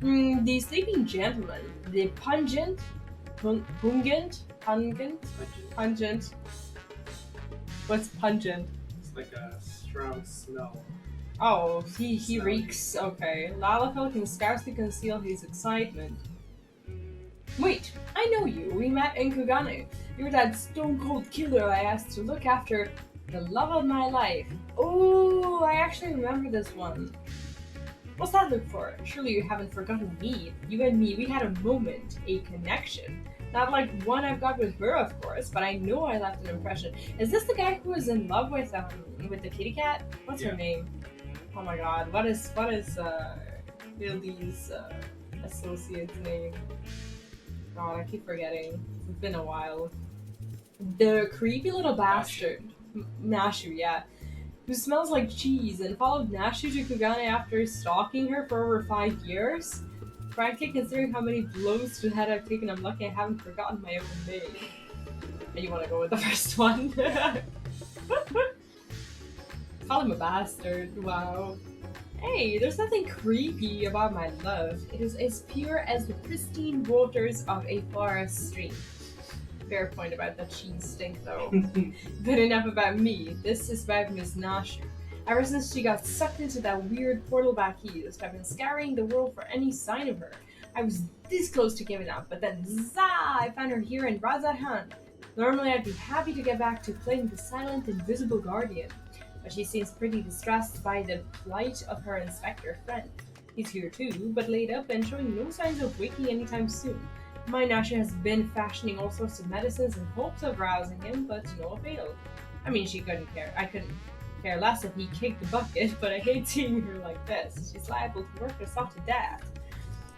The sleeping gentleman, the pungent. What's pungent? It's like a strong smell. Oh, he Smell. reeks. Okay. Lalafell can scarcely conceal his excitement. Wait, I know you. We met in Kugane. You're that stone cold killer I asked to look after the love of my life. Oh, I actually remember this one. What's that look for? Surely you haven't forgotten me. You and me, we had a moment, a connection. Not like one I've got with her, of course, but I know I left an impression. Is this the guy who was in love with the kitty cat? What's her name? Oh my god, what is Hildy's associate's name? God, I keep forgetting. It's been a while. The creepy little bastard, Nashu, yeah, who smells like cheese and followed Nashu to Kugane after stalking her for over 5 years. Frankly, considering how many blows to the head I've taken, I'm lucky I haven't forgotten my own name. And you want to go with the first one? Call him a bastard. Wow. Hey, there's nothing creepy about my love. It is as pure as the pristine waters of a forest stream. Fair point about that cheese stink, though. But enough about me. This is about Miss Nashu. Ever since she got sucked into that weird portal back east, I've been scouring the world for any sign of her. I was this close to giving up, but then zah! I found her here in Razathan. Normally, I'd be happy to get back to playing the silent, invisible guardian, but she seems pretty distressed by the plight of her inspector friend. He's here too, but laid up and showing no signs of waking anytime soon. My Nasha has been fashioning all sorts of medicines in hopes of rousing him, but to no avail. I mean, she couldn't care. I couldn't care less if he kicked the bucket, but I hate seeing her like this. She's liable to work herself to death.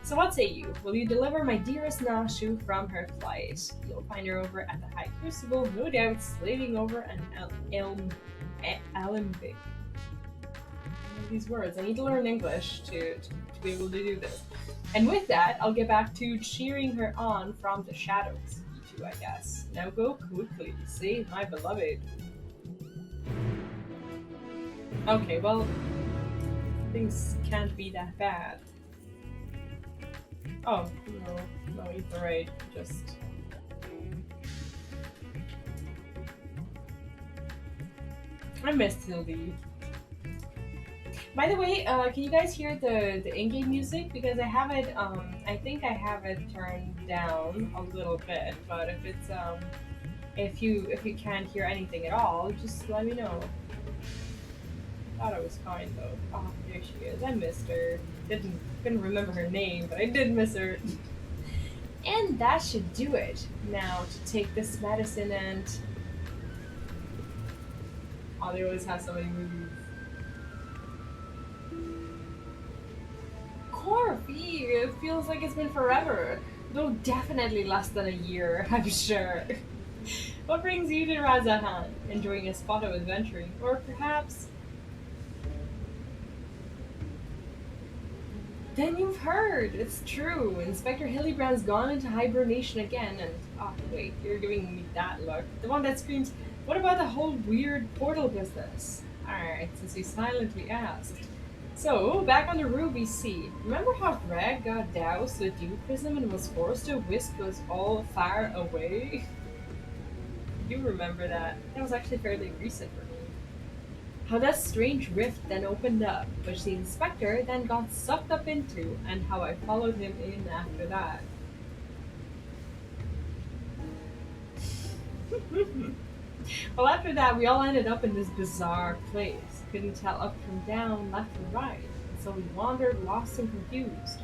So what say you? Will you deliver my dearest Nashu from her plight? You'll find her over at the High Crucible, no doubt, slaving over an alembic. These words. I need to learn English to be able to do this. And with that, I'll get back to cheering her on from the shadows. You two, I guess. Now go quickly. Save my beloved. Okay, well, things can't be that bad. Oh, no, you're right. Just... I missed Hildy. By the way, can you guys hear the in-game music? Because I have it, I think I have it turned down a little bit, but if it's, if you can't hear anything at all, just let me know. Thought it was fine though. Oh, there she is. I missed her. Couldn't remember her name, but I did miss her. And that should do it. Now to take this medicine and... Oh, they always have so many movies. Corby, it feels like it's been forever. Though definitely less than a year, I'm sure. What brings you to Razahan? Enjoying a spot of adventuring? Or perhaps... Then you've heard! It's true! Inspector Hildibrand's gone into hibernation again and... Oh, wait, you're giving me that look. The one that screams, what about the whole weird portal business? Alright, since you silently asked. So, back on the Ruby Sea. Remember how Greg got doused with dew prism and was forced to whisk us all far away? You remember that. That was actually fairly recent for me. How that strange rift then opened up, which the inspector then got sucked up into, and how I followed him in after that. Well, after that, we all ended up in this bizarre place. Couldn't tell up from down, left from right, and so we wandered lost and confused.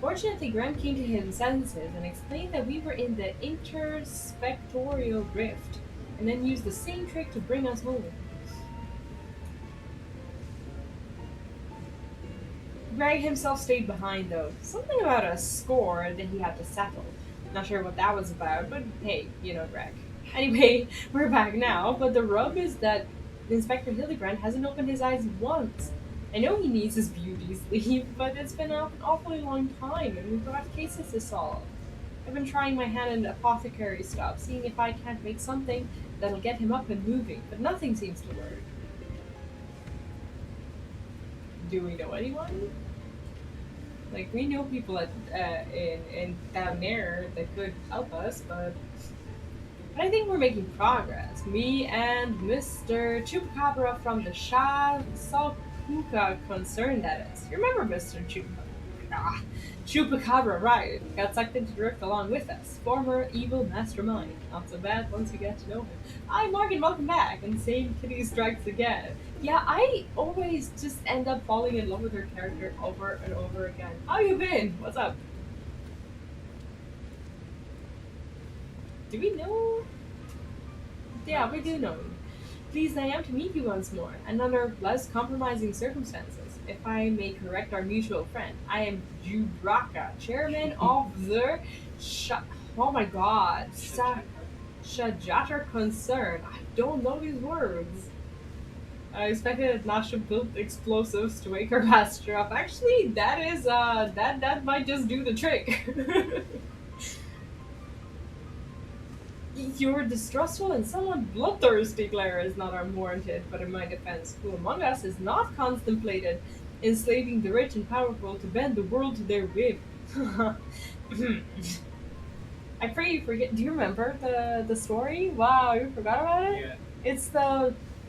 Fortunately, Graham came to his senses and explained that we were in the interspectorial rift, and then used the same trick to bring us home. Greg himself stayed behind though. Something about a score that he had to settle. Not sure what that was about, but hey, you know Greg. Anyway, we're back now, but the rub is that Inspector Hildibrand hasn't opened his eyes once. I know he needs his beauty's leave, but it's been an awfully long time and we've got cases to solve. I've been trying my hand in apothecary stuff, seeing if I can't make something that'll get him up and moving, but nothing seems to work. Do we know anyone? Like, we know people in down there that could help us, but I think we're making progress. Me and Mr. Chupacabra from the Salkuka concern, that is. You remember Mr. Chupacabra, right? Got sucked into the rift along with us. Former evil mastermind. Not so bad once you get to know him. Hi, Morgan, welcome back. Insane Kitty strikes again. Yeah, I always just end up falling in love with her character over and over again. How you been? What's up? Do we know? Yeah, we do know. Pleased I am to meet you once more, and under less compromising circumstances. If I may correct our mutual friend, I am Jubraka, chairman of the oh my god, Shajatar concern. I don't know these words. I expected Nasha built explosives to wake her master up. Actually, that is that might just do the trick. You're distrustful and somewhat bloodthirsty, glare is not unwarranted, but in my defense, who among us has not contemplated enslaving the rich and powerful to bend the world to their whim? I pray you forget. Do you remember the story? Wow, you forgot about it? Yeah.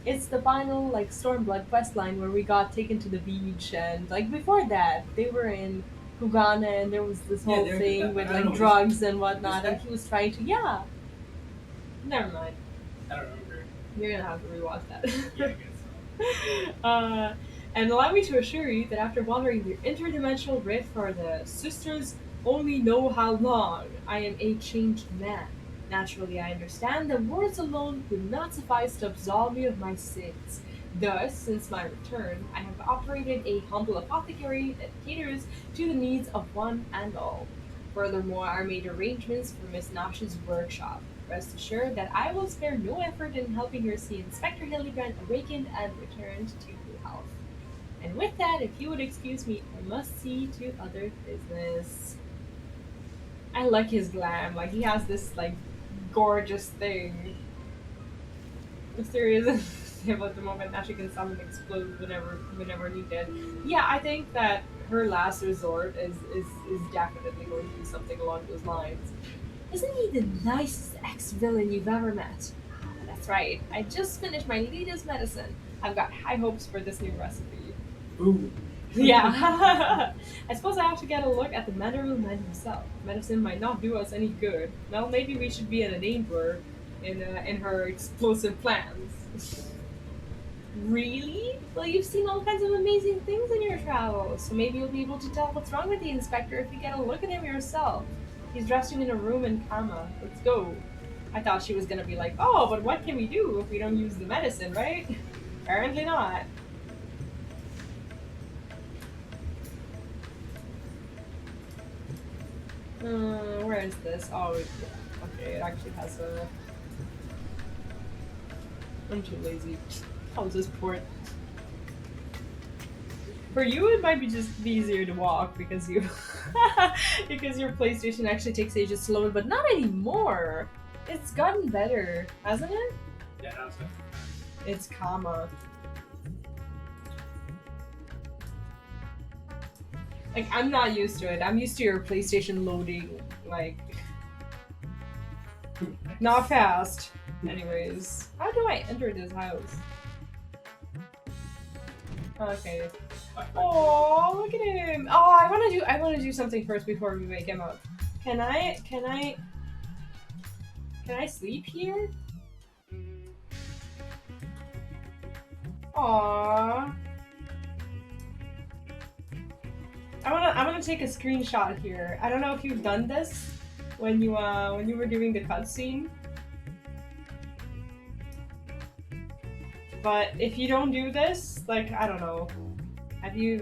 It's the final like Stormblood quest line where we got taken to the beach, and like before that they were in Hugana and there was this whole thing with like drugs and whatnot, and he was trying to Never mind. I don't remember. You're gonna have to rewatch that. Yeah, I guess so. And allow me to assure you that after wandering the interdimensional rift for the sisters only know how long, I am a changed man. Naturally, I understand that words alone would not suffice to absolve me of my sins. Thus, since my return, I have operated a humble apothecary that caters to the needs of one and all. Furthermore, I made arrangements for Miss Nash's workshop. Rest assured that I will spare no effort in helping her see Inspector Hildibrand awakened and returned to health. And with that, if you would excuse me, I must see to other business. I like his glam. Like, he has this, like, gorgeous thing. Mysterious at the moment that she can summon explode whenever needed. Yeah, I think that her last resort is definitely going to be something along those lines. Isn't he the nicest ex-villain you've ever met? That's right. I just finished my latest medicine. I've got high hopes for this new recipe. Ooh. Yeah. I suppose I have to get a look at the Manderville man himself. Medicine might not do us any good. Well, maybe we should be an enabler in her explosive plans. Really? Well, you've seen all kinds of amazing things in your travels, so maybe you'll be able to tell what's wrong with the inspector if you get a look at him yourself. He's resting in a room in Kama. Let's go. I thought she was gonna be like, oh, but what can we do if we don't use the medicine, right? Apparently not. Where is this? Oh, yeah. Okay, it actually has a... I'm too lazy. I'll just port. For you, it might be just be easier to walk because you... because your PlayStation actually takes ages to load, but not anymore! It's gotten better, hasn't it? Yeah, that was good. It's Kama. Like, I'm not used to it. I'm used to your PlayStation loading, like, not fast. Anyways, how do I enter this house? Okay. Oh, look at him! Oh, I wanna do something first before we wake him up. Can I sleep here? Aww. I wanna take a screenshot here. I don't know if you've done this when you were doing the cutscene. But if you don't do this, like, I don't know. Have you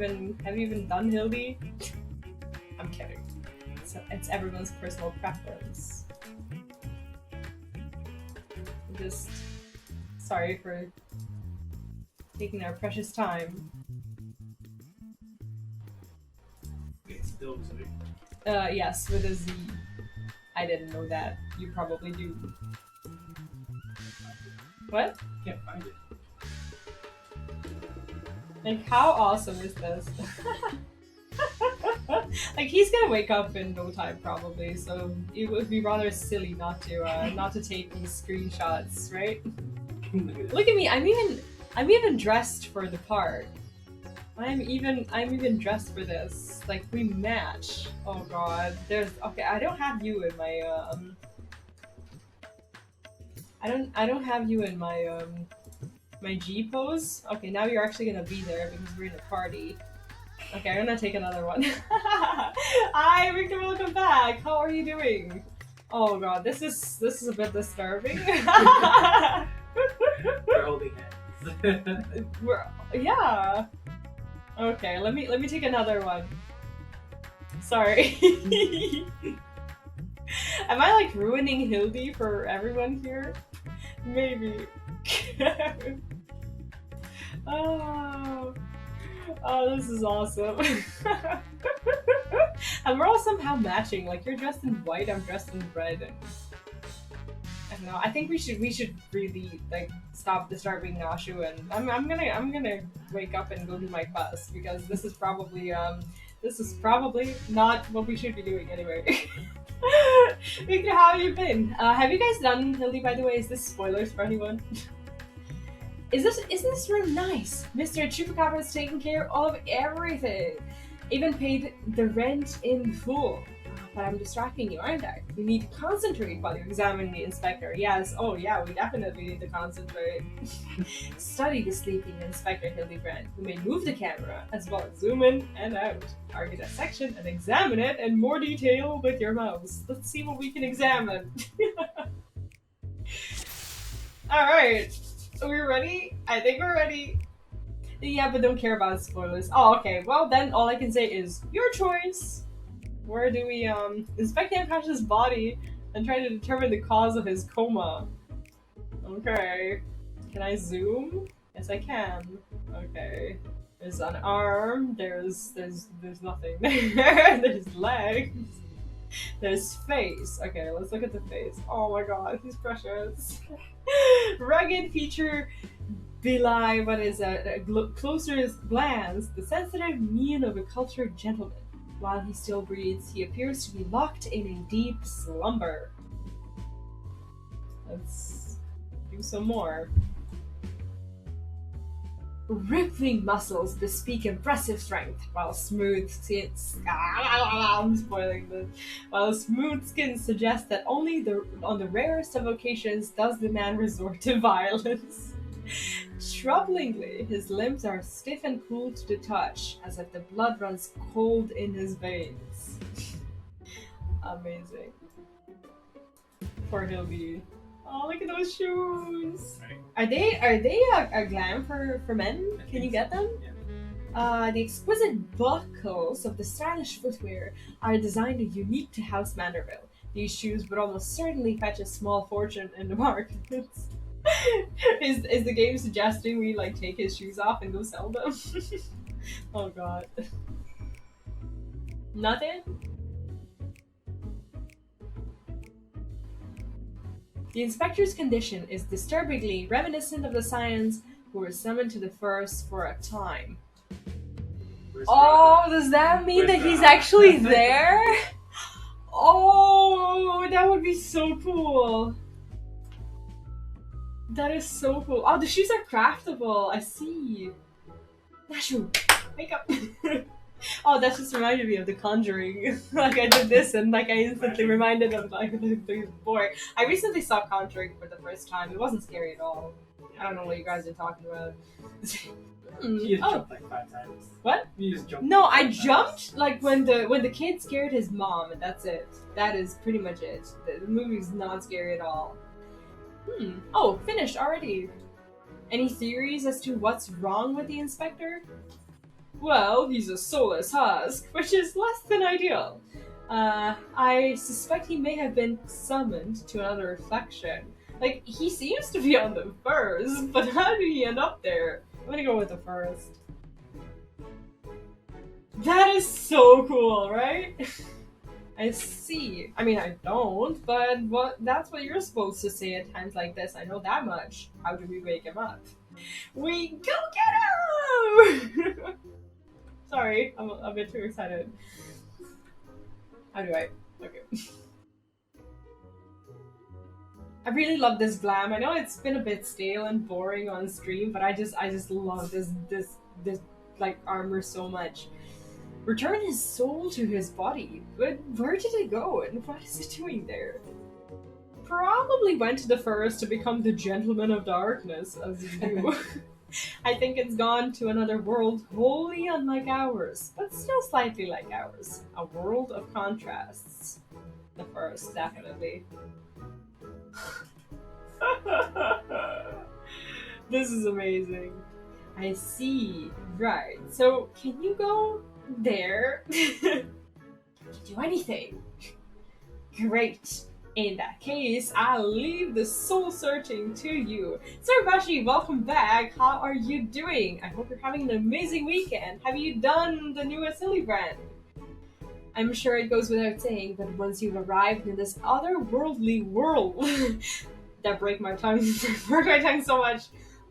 even done Hildy? I'm kidding. It's everyone's personal preference. I'm just sorry for taking our precious time. It's still Z. Yes, with a Z. I didn't know that. You probably do. What? Can't find it. Like, how awesome is this? Like he's gonna wake up in no time probably, so it would be rather silly not to take these screenshots, right? Look at me, I'm even dressed for the part. I'm even dressed for this. Like we match. Oh god. Okay, I don't have you in my I don't have you in my my G pose. Okay, now you're actually gonna be there because we're in a party. Okay, I'm gonna take another one. Hi, Victor, welcome back. How are you doing? Oh god, this is a bit disturbing. We're holding hands. Yeah. Okay, let me take another one. Sorry. Am I like ruining Hildy for everyone here? Maybe. Oh, this is awesome. And we're all somehow matching. Like you're dressed in white, I'm dressed in red. And I don't know. I think we should really like stop disturbing Nashu, and I'm gonna wake up and go do my quest because this is probably not what we should be doing anyway. Victor, how have you been? Have you guys done Hildy, by the way? Is this spoilers for anyone? Isn't this room nice? Mr. Chupacabra is taking care of everything. Even paid the rent in full. But I'm distracting you, aren't I? You need to concentrate while you examine the inspector. Yes, oh yeah, we definitely need to concentrate. Study the sleeping Inspector Hildibrand. You may move the camera, as well as zoom in and out. Target a section and examine it in more detail with your mouse. Let's see what we can examine. Alright, are we ready? I think we're ready. Yeah, but don't care about spoilers. Oh, okay, well then all I can say is, your choice! Where do we inspect the unconscious body and try to determine the cause of his coma? Okay. Can I zoom? Yes, I can. Okay. There's an arm. There's nothing there. There's legs. There's face. Okay, let's look at the face. Oh my god, he's precious. Rugged feature belie what is a closer glance, the sensitive mien of a cultured gentleman. While he still breathes, he appears to be locked in a deep slumber. Let's do some more. Rippling muscles bespeak impressive strength, while smooth skin I'm spoiling this. While smooth skin suggests that only on the rarest of occasions does the man resort to violence. Troublingly, his limbs are stiff and cool to the touch, as if the blood runs cold in his veins. Amazing. Poor Hildy. Oh, look at those shoes! Are they a glam for men? Can you get them? Yeah. The exquisite buckles of the stylish footwear are designed and unique to House Manderville. These shoes would almost certainly fetch a small fortune in the market. Is the game suggesting we like take his shoes off and go sell them? Oh god. Nothing? The inspector's condition is disturbingly reminiscent of the scions who were summoned to the forest for a time. Oh, does that mean that he's actually there? Oh, that would be so cool. That is so cool. Oh, the shoes are craftable. I see. Nashu, wake up. Oh, that just reminded me of The Conjuring. Like I did this and like I instantly reminded of like the boy. I recently saw Conjuring for the first time. It wasn't scary at all. I don't know what you guys are talking about. You just jumped like 5 times. What? You just jumped. No, like I 5 times. jumped like when the kid scared his mom, and that's it. That is pretty much it. The movie's not scary at all. Oh, finished already. Any theories as to what's wrong with the inspector? Well, he's a soulless husk, which is less than ideal. I suspect he may have been summoned to another reflection. Like, he seems to be on the first, but how did he end up there? I'm gonna go with the first. That is so cool, right? I see. I mean, I don't, but that's what you're supposed to say at times like this. I know that much. How do we wake him up? We go get him! Sorry, I'm a bit too excited. How do I? Okay. I really love this glam. I know it's been a bit stale and boring on stream, but I just love this like armor so much. Return his soul to his body. But where did it go and what is it doing there? Probably went to the forest to become the gentleman of darkness, as you do. I think it's gone to another world wholly unlike ours, but still slightly like ours. A world of contrasts. The forest, definitely. This is amazing. I see. Right. So, can you go there? Can you do anything? Great. In that case, I'll leave the soul searching to you. Sir Bashi, welcome back. How are you doing? I hope you're having an amazing weekend. Have you done the newest Hildibrand? I'm sure it goes without saying, but once you've arrived in this otherworldly world, that break my tongue so much.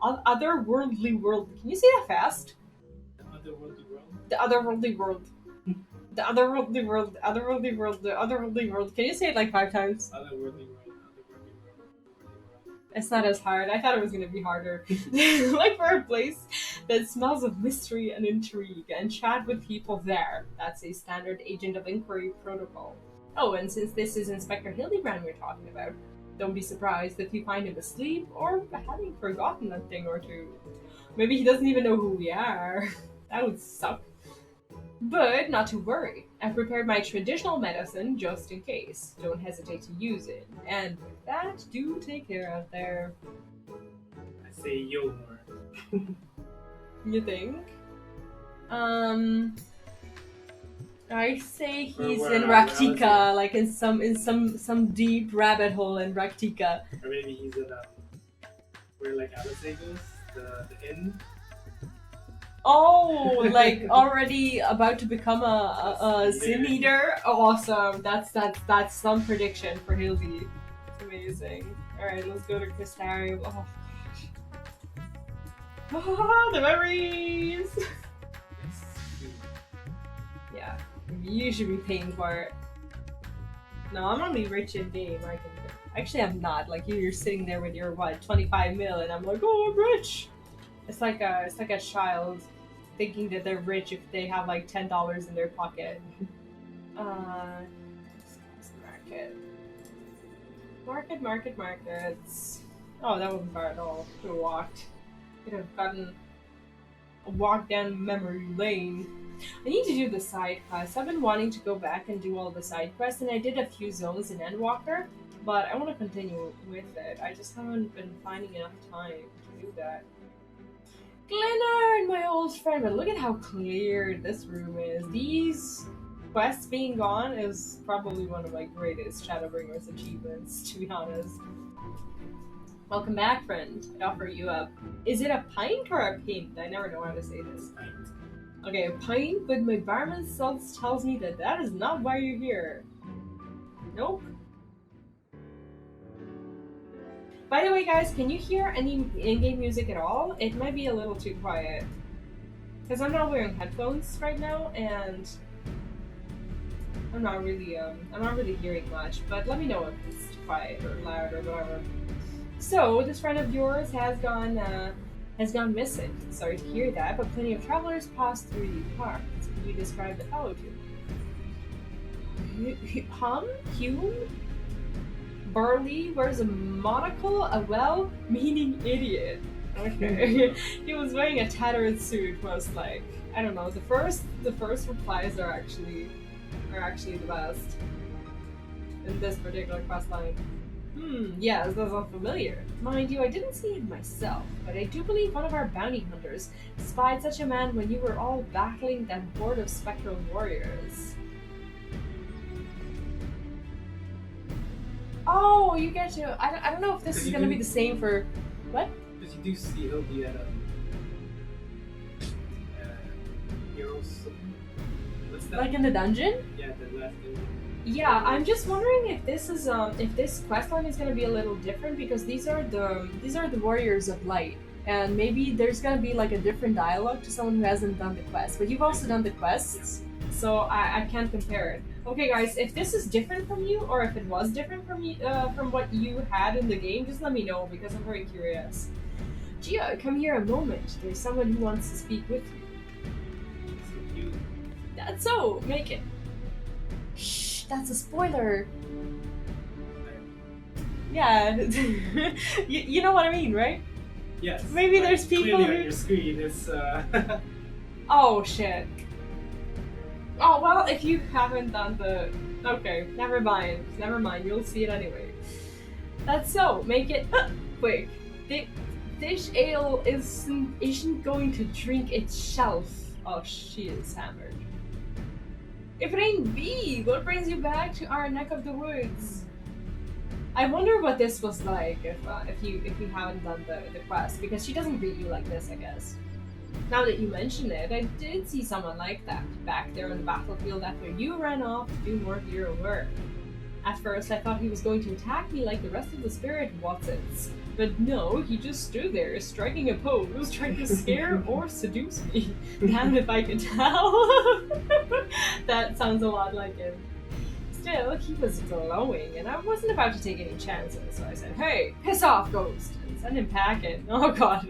Otherworldly world. Can you say that fast? The otherworldly world. The otherworldly world. The otherworldly world. The otherworldly world. The otherworldly world. Can you say it like 5 times? Otherworldly world. Otherworldly world. It's not as hard. I thought it was gonna be harder. Like for a place that smells of mystery and intrigue, and chat with people there. That's a standard agent of inquiry protocol. Oh, and since this is Inspector Hildibrand we're talking about, don't be surprised if you find him asleep or having forgotten a thing or two. Maybe he doesn't even know who we are. That would suck. But not to worry. I've prepared my traditional medicine just in case. Don't hesitate to use it. And with that, do take care out there. I say Yomor. You think? I say he's in Raktika, like in some deep rabbit hole in Raktika. Or maybe he's in where like Alice goes, the inn. Oh, like already about to become a sin eater. Awesome. That's some prediction for Hildy. It's amazing. All right, let's go to Crystarium. Oh gosh. Oh, the memories. Yeah, you should be paying for it. No, I'm only rich in game. Actually, I'm not. Like you're sitting there with your 25 mil, and I'm like, oh, I'm rich. It's like a child thinking that they're rich if they have like $10 in their pocket. Markets. Oh, that wasn't far at all. Could have walked. Could have gotten a walk down memory lane. I need to do the side quests. I've been wanting to go back and do all the side quests, and I did a few zones in Endwalker, but I want to continue with it. I just haven't been finding enough time to do that. Glenard, my old friend, but look at how clear this room is. These quests being gone is probably one of my greatest Shadowbringers achievements, to be honest. Welcome back, friend. I offer you up. Is it a pint or a pint? I never know how to say this. Pint. Okay, a pint, but my barman self tells me that is not why you're here. Nope. By the way, guys, can you hear any in-game music at all? It might be a little too quiet. Because I'm not wearing headphones right now, and I'm not really hearing much, but let me know if it's quiet or loud or whatever. So, this friend of yours has gone missing. Sorry to hear that, but plenty of travelers pass through these parts. Can you describe the fellow to me? Hume? Barley wears a monocle, a well-meaning idiot. Okay. He was wearing a tattered suit, most like. I don't know, the first replies are actually the best. In this particular questline. Yes, that sounds familiar. Mind you, I didn't see it myself, but I do believe one of our bounty hunters spied such a man when you were all battling that horde of spectral warriors. Oh, you get to... I don't know if this is going to be the same for... What? Because you do see he'll be at Heroes... What's that? Like in the dungeon? Yeah, the last dungeon. Yeah, I'm just wondering if this is if this questline is going to be a little different, because these are the warriors of light, and maybe there's going to be like a different dialogue to someone who hasn't done the quest. But you've also done the quests, so I can't compare it. Okay, guys, if this is different from you, or if it was different from you, from what you had in the game, just let me know because I'm very curious. Gia, come here a moment. There's someone who wants to speak with you. So cute. That's so. Make it. Shh. That's a spoiler. Yeah. you know what I mean, right? Yes. Maybe there's people clearly who... on your screen. It's Oh shit. Oh well, if you haven't done the... Okay, never mind. Never mind, you'll see it anyway. That's so. Make it quick. This ale isn't going to drink itself. Oh, she is hammered. If it ain't B, what brings you back to our neck of the woods? I wonder what this was like if you haven't done the quest, because she doesn't greet you like this, I guess. Now that you mention it, I did see someone like that back there on the battlefield after you ran off to do more of your own work. At first, I thought he was going to attack me like the rest of the spirit Watsons, but no, he just stood there, striking a pose, trying to scare or seduce me. Damn if I could tell. That sounds a lot like him. Still, he was glowing, and I wasn't about to take any chances, so I said, "Hey, piss off, ghost," and send him packing. Oh god.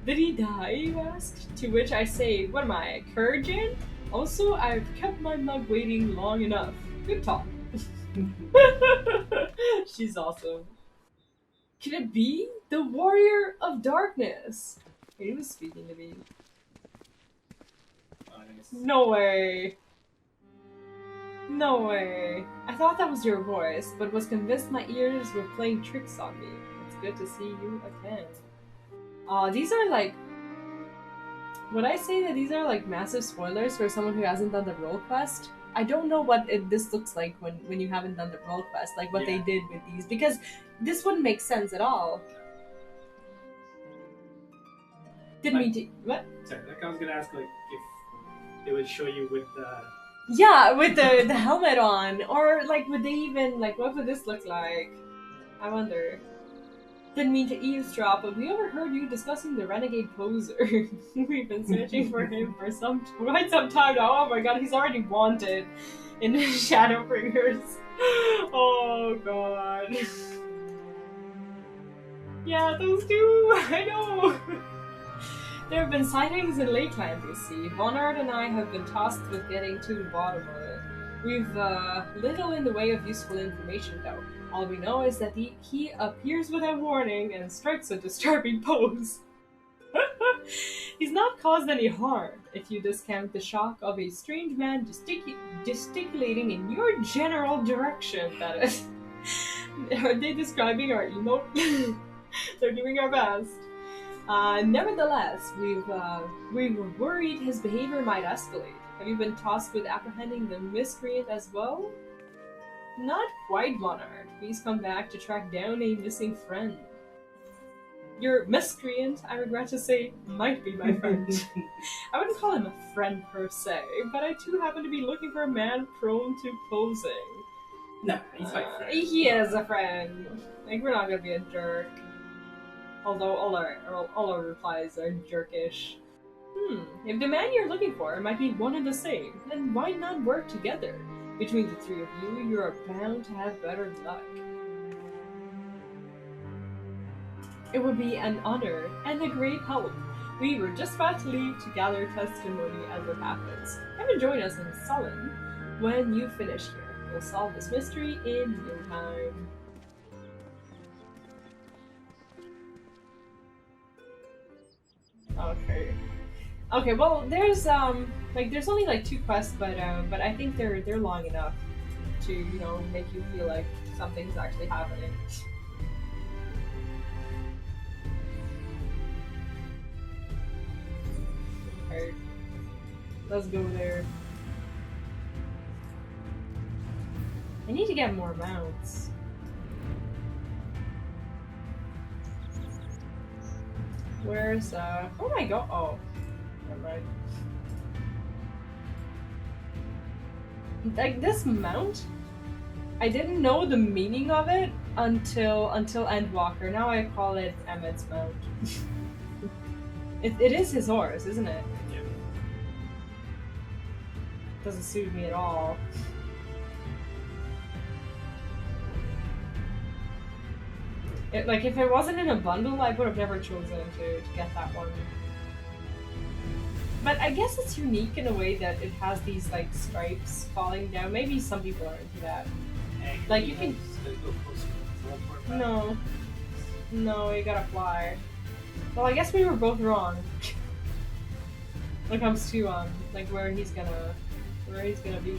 Did he die, you asked? To which I say, what am I, a Kurgan? Also, I've kept my mug waiting long enough. Good talk. She's awesome. Could it be the Warrior of Darkness? He was speaking to me. nice. No way. No way. I thought that was your voice, but was convinced my ears were playing tricks on me. It's good to see you again. These are like... Would I say that these are like massive spoilers for someone who hasn't done the role quest? I don't know what this looks like when you haven't done the role quest, like what they did with these, because this wouldn't make sense at all. Didn't mean to... What? Sorry, like I was gonna ask, like, if they would show you with the... Yeah, with the helmet on, or like would they even, like, what would this look like? I wonder. Didn't mean to eavesdrop, but we overheard you discussing the renegade poser. We've been searching for him for quite some time now. Oh my god, he's already wanted in the Shadowbringers. Oh god. Yeah, those two, I know. There have been sightings in Lakeland, you see. Vonard and I have been tasked with getting to the bottom of it. We've little in the way of useful information, though. All we know is that he appears without warning and strikes a disturbing pose. He's not caused any harm, if you discount the shock of a strange man gesticulating in your general direction, that is. Are they describing our emote? They're doing our best. Nevertheless, we were worried his behavior might escalate. Have you been tasked with apprehending the miscreant as well? Not quite, Vonard. Please come back to track down a missing friend. Your miscreant, I regret to say, might be my friend. I wouldn't call him a friend per se, but I too happen to be looking for a man prone to posing. Nah, he's my friend. He is a friend. Like, we're not gonna be a jerk. Although all our replies are jerkish. If the man you're looking for might be one and the same, then why not work together? Between the three of you, you're bound to have better luck. It would be an honor and a great help. We were just about to leave to gather testimony as it happens. Come and join us in Sullen when you finish here. We'll solve this mystery in no time. Okay, well, there's only like 2 quests, but I think they're long enough to, you know, make you feel like something's actually happening. Alright, let's go there. I need to get more mounts. Where's oh my god, oh, never mind. Like, this mount, I didn't know the meaning of it until Endwalker. Now I call it Emmett's mount. It is his horse, isn't it? Yeah. doesn't suit me at all. Like, if it wasn't in a bundle, I would have never chosen to get that one. But I guess it's unique in a way that it has these, like, stripes falling down. Maybe some people are into that. Like, you can... No. No, you gotta fly. Well, I guess we were both wrong. When it comes to, like, where he's gonna be.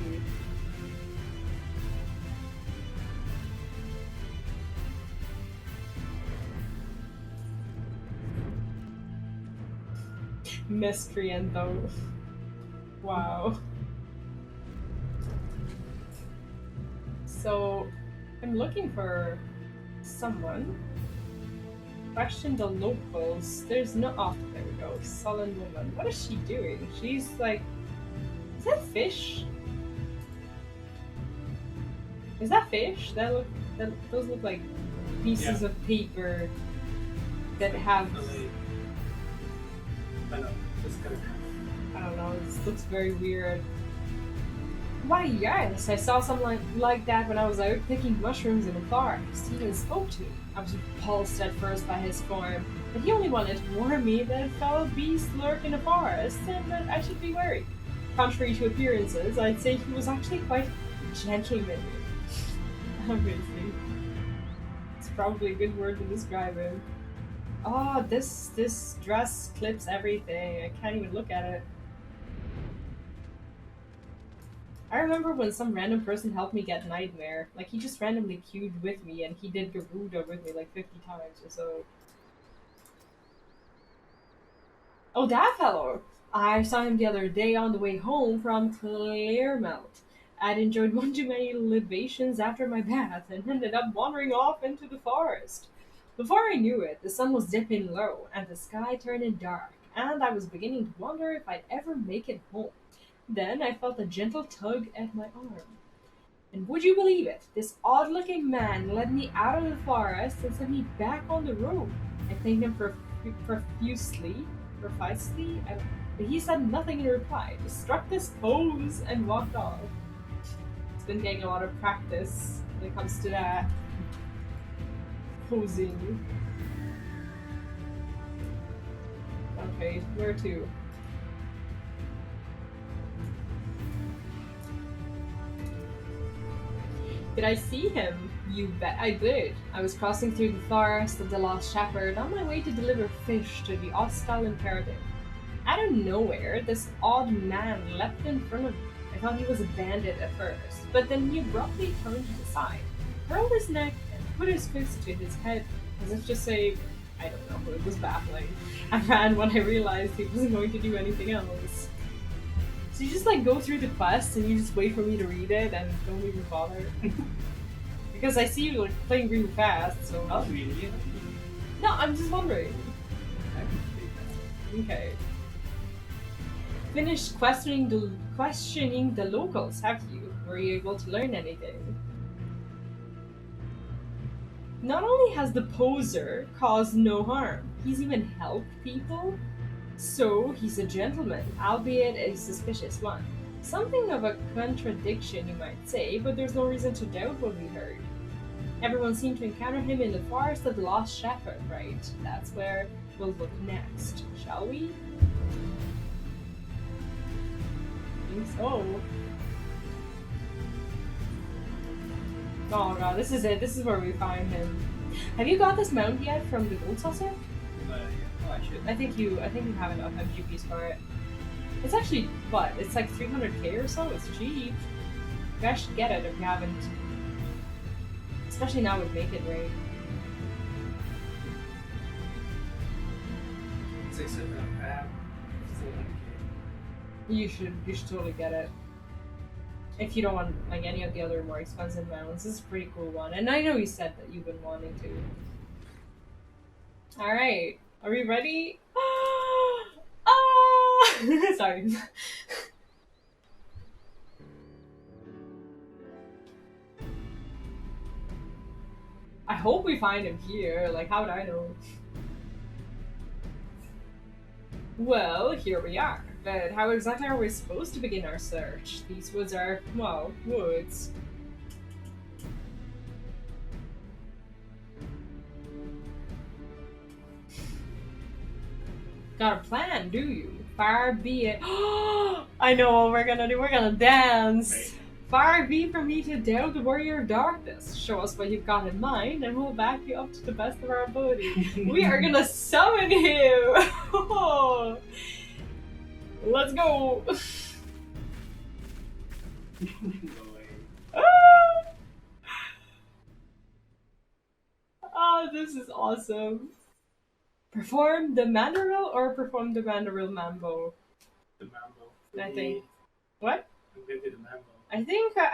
Miscreant though. Wow. So, I'm looking for someone. Question the locals. There's no. Oh, there we go. Sullen woman. What is she doing? She's like. Is that fish? Is that fish? Those look like pieces of paper that have. I don't know, this looks very weird. Why, yes, I saw something like that when I was out picking mushrooms in the forest. He even spoke to me. I was repulsed at first by his form, but he only wanted to warn me that foul beasts lurk in the forest and that I should be wary. Contrary to appearances, I'd say he was actually quite gentlemanly. Obviously. It's probably a good word to describe him. Oh, this dress clips everything. I can't even look at it. I remember when some random person helped me get Nightmare. Like, he just randomly queued with me and he did Garuda with me like 50 times or so. Oh, that fellow! I saw him the other day on the way home from Clearmelt. I'd enjoyed one too many libations after my bath and ended up wandering off into the forest. Before I knew it, the sun was dipping low and the sky turning dark, and I was beginning to wonder if I'd ever make it home. Then I felt a gentle tug at my arm. And would you believe it? This odd-looking man led me out of the forest and sent me back on the road. I thanked him profusely, but he said nothing in reply, just struck this pose and walked off. It's been getting a lot of practice when it comes to that. Posing. Okay, where to? Did I see him? You bet I did. I was crossing through the forest of the Lost Shepherd on my way to deliver fish to the hostile imperative. Out of nowhere, this odd man leapt in front of me. I thought he was a bandit at first, but then he abruptly turned to the side, curled his neck, put his fist to his head as if to say, I don't know, it was baffling. I ran when I realized he wasn't going to do anything else. So you just like go through the quest and you just wait for me to read it and don't even bother? Because I see you like playing really fast, so... I'll read it. No, I'm just wondering. I can read that. Okay. Finished questioning the locals, have you? Were you able to learn anything? Not only has the poser caused no harm, he's even helped people. So he's a gentleman, albeit a suspicious one. Something of a contradiction, you might say, but there's no reason to doubt what we heard. Everyone seemed to encounter him in the forest of the Lost Shepherd, right? That's where we'll look next, shall we? I think so. Oh god, this is it. This is where we find him. Have you got this mount yet from the Gold Saucer? Yeah. Oh, I should. I think you have enough MGPs for it. It's actually what? It's like 300k or so. It's cheap. You guys should get it if you haven't. Especially now with Make It Rain. You should totally get it. If you don't want like any of the other more expensive mounts, this is a pretty cool one. And I know you said that you've been wanting to. Alright. Are we ready? Sorry. I hope we find him here. Like, how would I know? Well, here we are. But how exactly are we supposed to begin our search? These woods are, well, woods. Got a plan, do you? Far be it. I know what we're gonna do. We're gonna dance. Right. Far be from me to doubt the warrior of darkness. Show us what you've got in mind, and we'll back you up to the best of our ability. We are gonna summon him. Let's go. No way. Oh, this is awesome. Perform the Manderville or perform the Manderville Mambo? The mambo. I think. What? I'm gonna do the mambo. I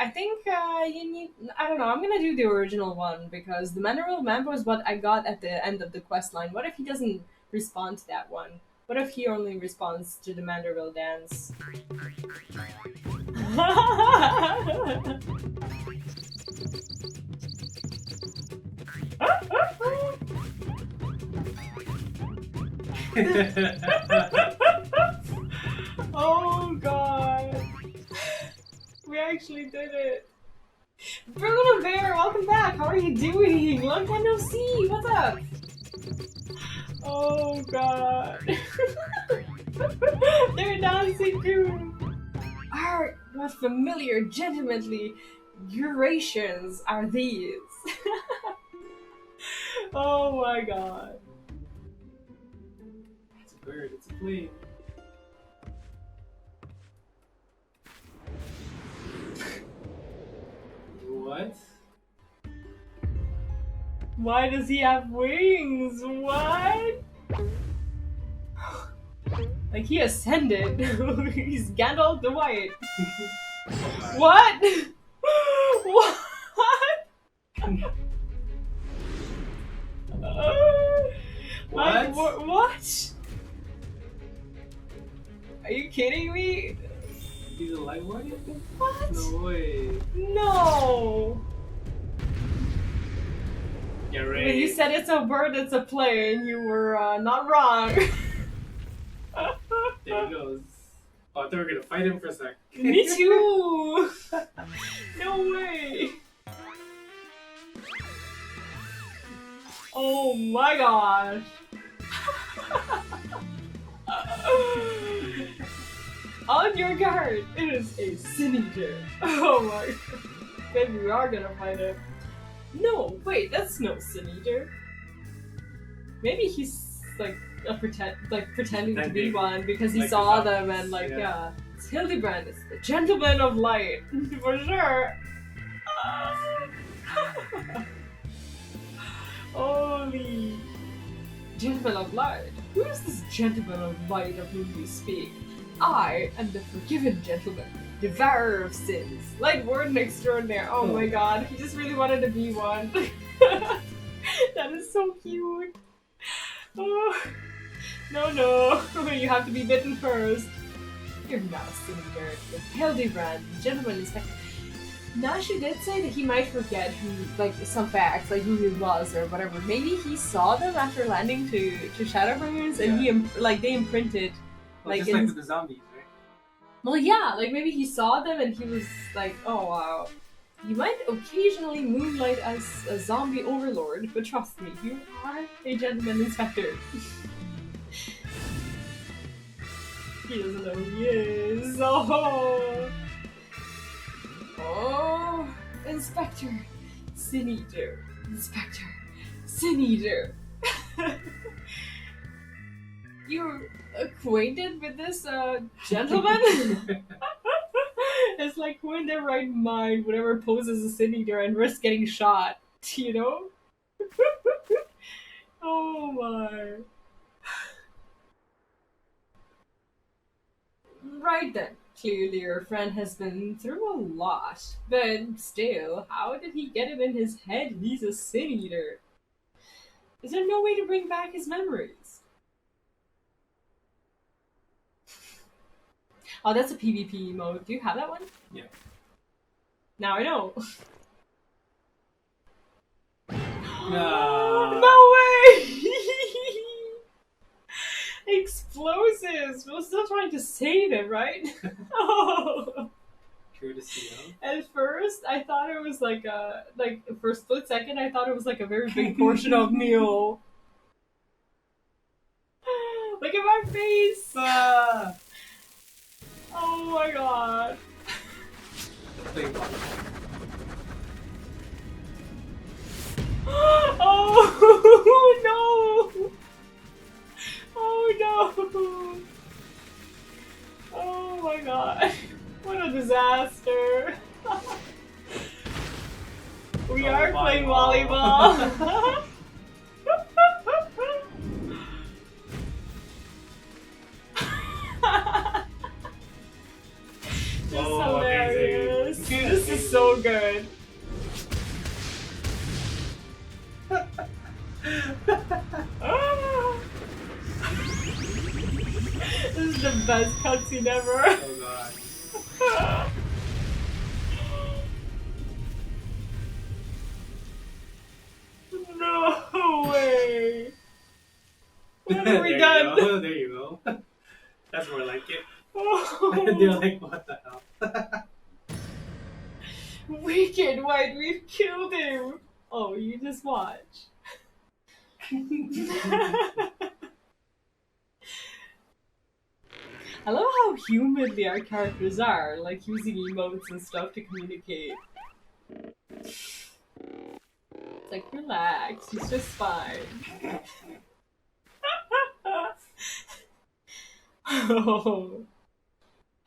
think you need. I don't know. I'm gonna do the original one because the Manderville Mambo is what I got at the end of the quest line. What if he doesn't respond to that one? What if he only responds to the Manderville dance? Oh god. We actually did it. Bruno Bear, welcome back. How are you doing? Long time no see. What's up? Oh god. They're dancing too. Our what familiar gentlemanly durations are these? Oh my god. It's a bird. It's a plane. What? Why does he have wings? What? Like he ascended. He's Gandalf the White. What? What? Like, what? Are you kidding me? He's a light one? What? No way. No. Yeah, right. When you said it's a bird, it's a plane, you were not wrong. There he goes. Oh, I thought we were gonna fight him for a sec. Me too. No way. Oh my gosh. On your guard. It is a Cineater. Oh my god. Maybe we are gonna fight him. No, wait, that's no Cineater. Maybe he's like pretending to be one because he Like saw the them zombies, and like yeah. It's Hildibrand, it's the gentleman of light. For sure. Holy gentleman of light. Who is this gentleman of light of whom you speak? I am the forgiven gentleman, devourer of sins, light warden extraordinaire. Oh my god, he just really wanted to be one. That is so cute. Oh. No, you have to be bitten first. You're not a Cineater. You're Hildibrand, gentleman inspector. Nashi did say that he might forget who, like, some facts, like who he was or whatever. Maybe he saw them after landing to Shadowbringers, and they imprinted, Well, just like with the zombies, right? Well, yeah, like maybe he saw them and he was like, oh wow. You might occasionally moonlight as a zombie overlord, but trust me, you are a gentleman inspector. He doesn't know who he is. Oh, Inspector Cineater. Inspector Cineater. You're acquainted with this gentleman? It's like who in their right mind would ever pose as a Cineater and risk getting shot, you know? Oh my. Right then. Clearly your friend has been through a lot, but still, how did he get it in his head he's a Cineater? Is there no way to bring back his memories? Oh, that's a PvP mode. Do you have that one? Yeah. Now I know. No. No way! Explosives! We're still trying to save him, right? Oh. True to seal. At first, I thought it was like for a split second, I thought it was like a very big portion of meal. Look at my face! Oh my god. Oh no! Oh no! Oh my god. What a disaster. We are playing volleyball. This is hilarious. Amazing. This is so good. This is the best cutscene ever. Oh god. No way. What have we There done? you go. There you go. That's more like it. Oh. They're like, what the hell? Wicked White, we've killed him! Oh, you just watch. I love how humanly our characters are, like using emotes and stuff to communicate. It's like, relax, he's just fine. Oh.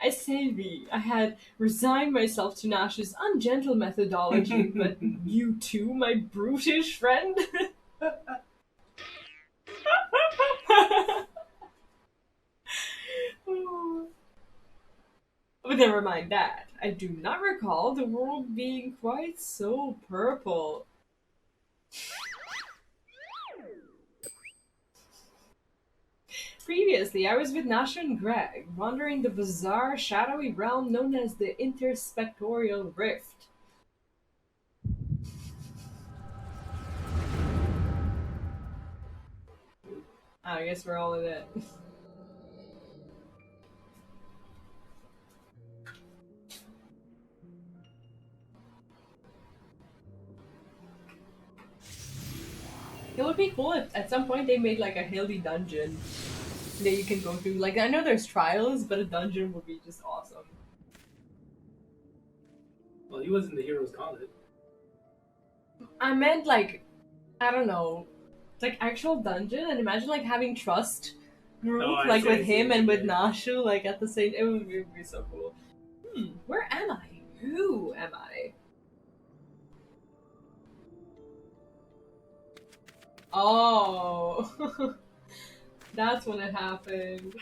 I say thee, I had resigned myself to Nash's ungentle methodology, but you too, my brutish friend? But never mind that. I do not recall the world being quite so purple. Previously, I was with Nasha and Greg, wandering the bizarre, shadowy realm known as the Interspectorial Rift. I guess we're all in it. It would be cool if at some point they made like a Hildy dungeon that you can go through. Like, I know there's trials, but a dungeon would be just awesome. Well, he was in the Heroes College. I meant like, I don't know, like actual dungeon, and imagine like having trust group like with him and with Nashu like at the same. It would be so cool. Where am I? Who am I? Oh, that's when it happened.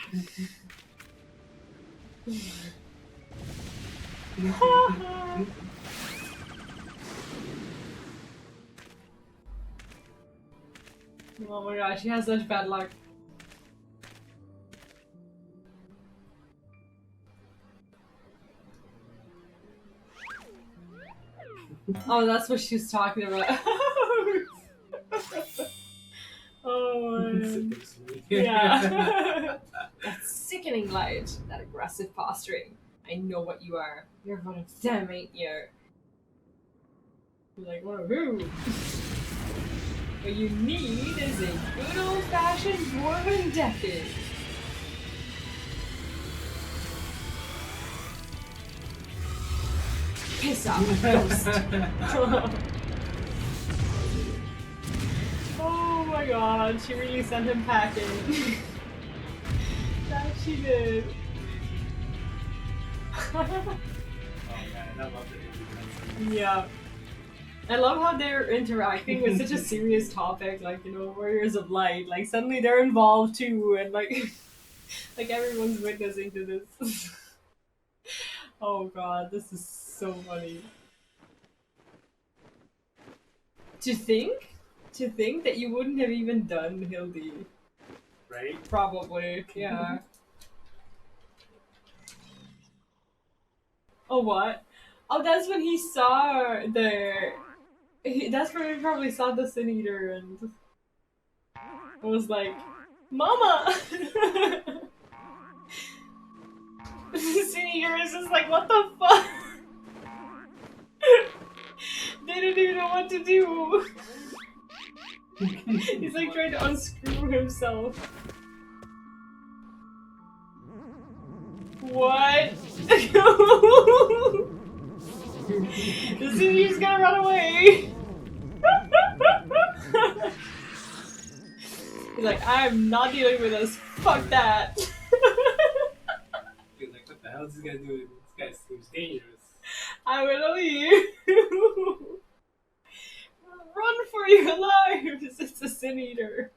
Oh my gosh, she has such bad luck. Oh, that's what she's talking about. Oh, man. Yeah. That sickening light, that aggressive posturing. I know what you are. You're one of them, ain't you? You're like, one of who? What you need is a good old-fashioned dwarven decking. Piss off, ghost! Oh my god, she really sent him packing. That she did. Oh man, I love it. Yeah. I love how they're interacting with such a serious topic, like, you know, Warriors of Light. Like, suddenly they're involved too, and like, like everyone's witnessing to this. Oh god, this is so funny. To think that you wouldn't have even done Hildy. Right? Probably, yeah. Oh, what? Oh, that's when he saw that's when he probably saw the Sin Eater and was like, Mama! Senior is just like, what the fuck? They didn't even know what to do. He's like trying to unscrew himself. What? The senior's gonna run away. He's like, I'm not dealing with this. Fuck that. He's like, what the hell is this guy doing? This guy seems dangerous. I'm gonna leave. Run for your lives! It's a sin eater.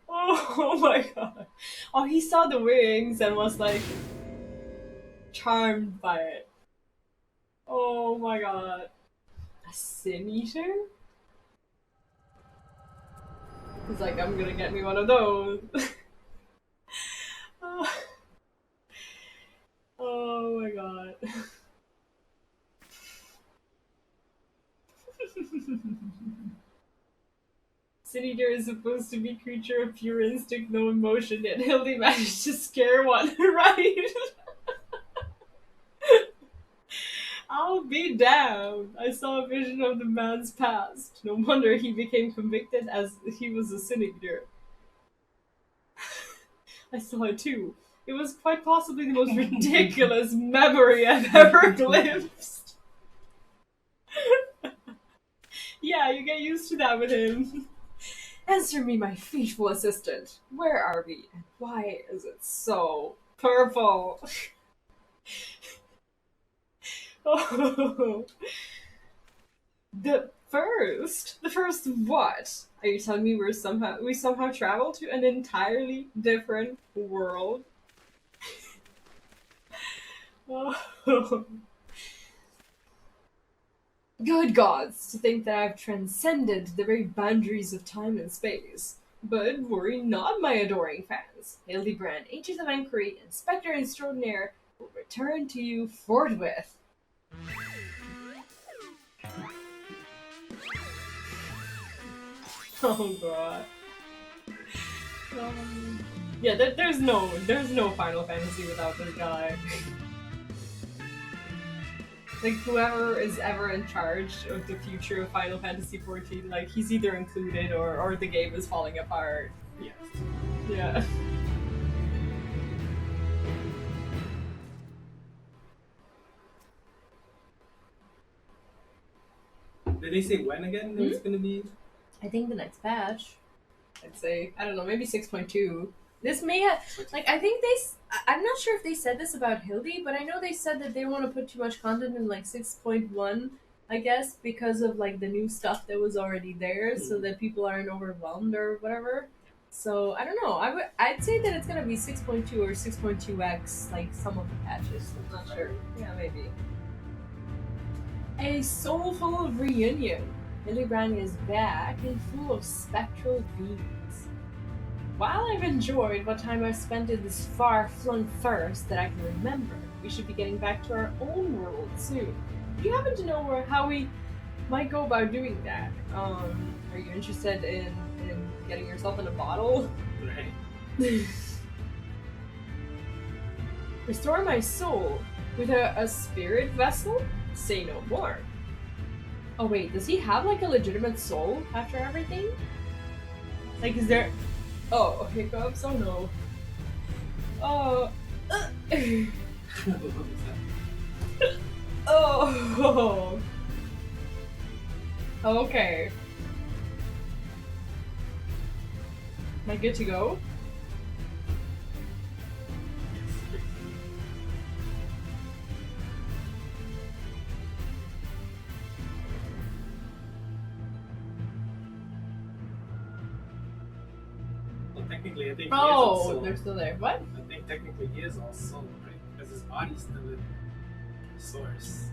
Oh my god. Oh, he saw the wings and was like charmed by it. Oh my god. A sin eater? He's like, I'm gonna get me one of those. Oh my god. Sin Eater is supposed to be creature of pure instinct, no emotion, yet Hildy managed to scare one, right? I'll be damned. I saw a vision of the man's past. No wonder he became convicted, as he was a Sin Eater. I saw it too. It was quite possibly the most ridiculous memory I've ever glimpsed. Yeah, you get used to that with him. Answer me, my faithful assistant. Where are we? And why is it so purple? Oh. The first what? Are you telling me we somehow traveled to an entirely different world? Oh. Good gods, to think that I've transcended the very boundaries of time and space. But worry not, my adoring fans. Hildibrand, Agent of Inquiry, Inspector Extraordinaire, will return to you forthwith. Oh god. Yeah, there's no Final Fantasy without this guy. Like, whoever is ever in charge of the future of Final Fantasy XIV, like, he's either included or the game is falling apart. Yes. Yeah. Did they say when again it's gonna be? I think the next patch. I'd say, I don't know, maybe 6.2. This may have, like, I think I'm not sure if they said this about Hildy, but I know they said that they don't want to put too much content in, like, 6.1, I guess, because of, like, the new stuff that was already there, so that people aren't overwhelmed or whatever. So, I don't know, I'd say that it's gonna be 6.2 or 6.2x, like, some of the patches, I'm not sure. Yeah, maybe. A soulful reunion. Hildibrand is back and full of spectral beings. While I've enjoyed what time I've spent in this far-flung forest that I can remember, we should be getting back to our own world soon. Do you happen to know how we might go about doing that? Are you interested in getting yourself in a bottle? Right. Restore my soul with a spirit vessel? Say no more. Oh wait, does he have like a legitimate soul after everything? Like, is there... Oh, hiccups? Oh no. Oh. Oh. Okay. Am I good to go? Technically, I think he is Oh, also. they're still there. What? I think technically he is also, right? Because his body's still in the source.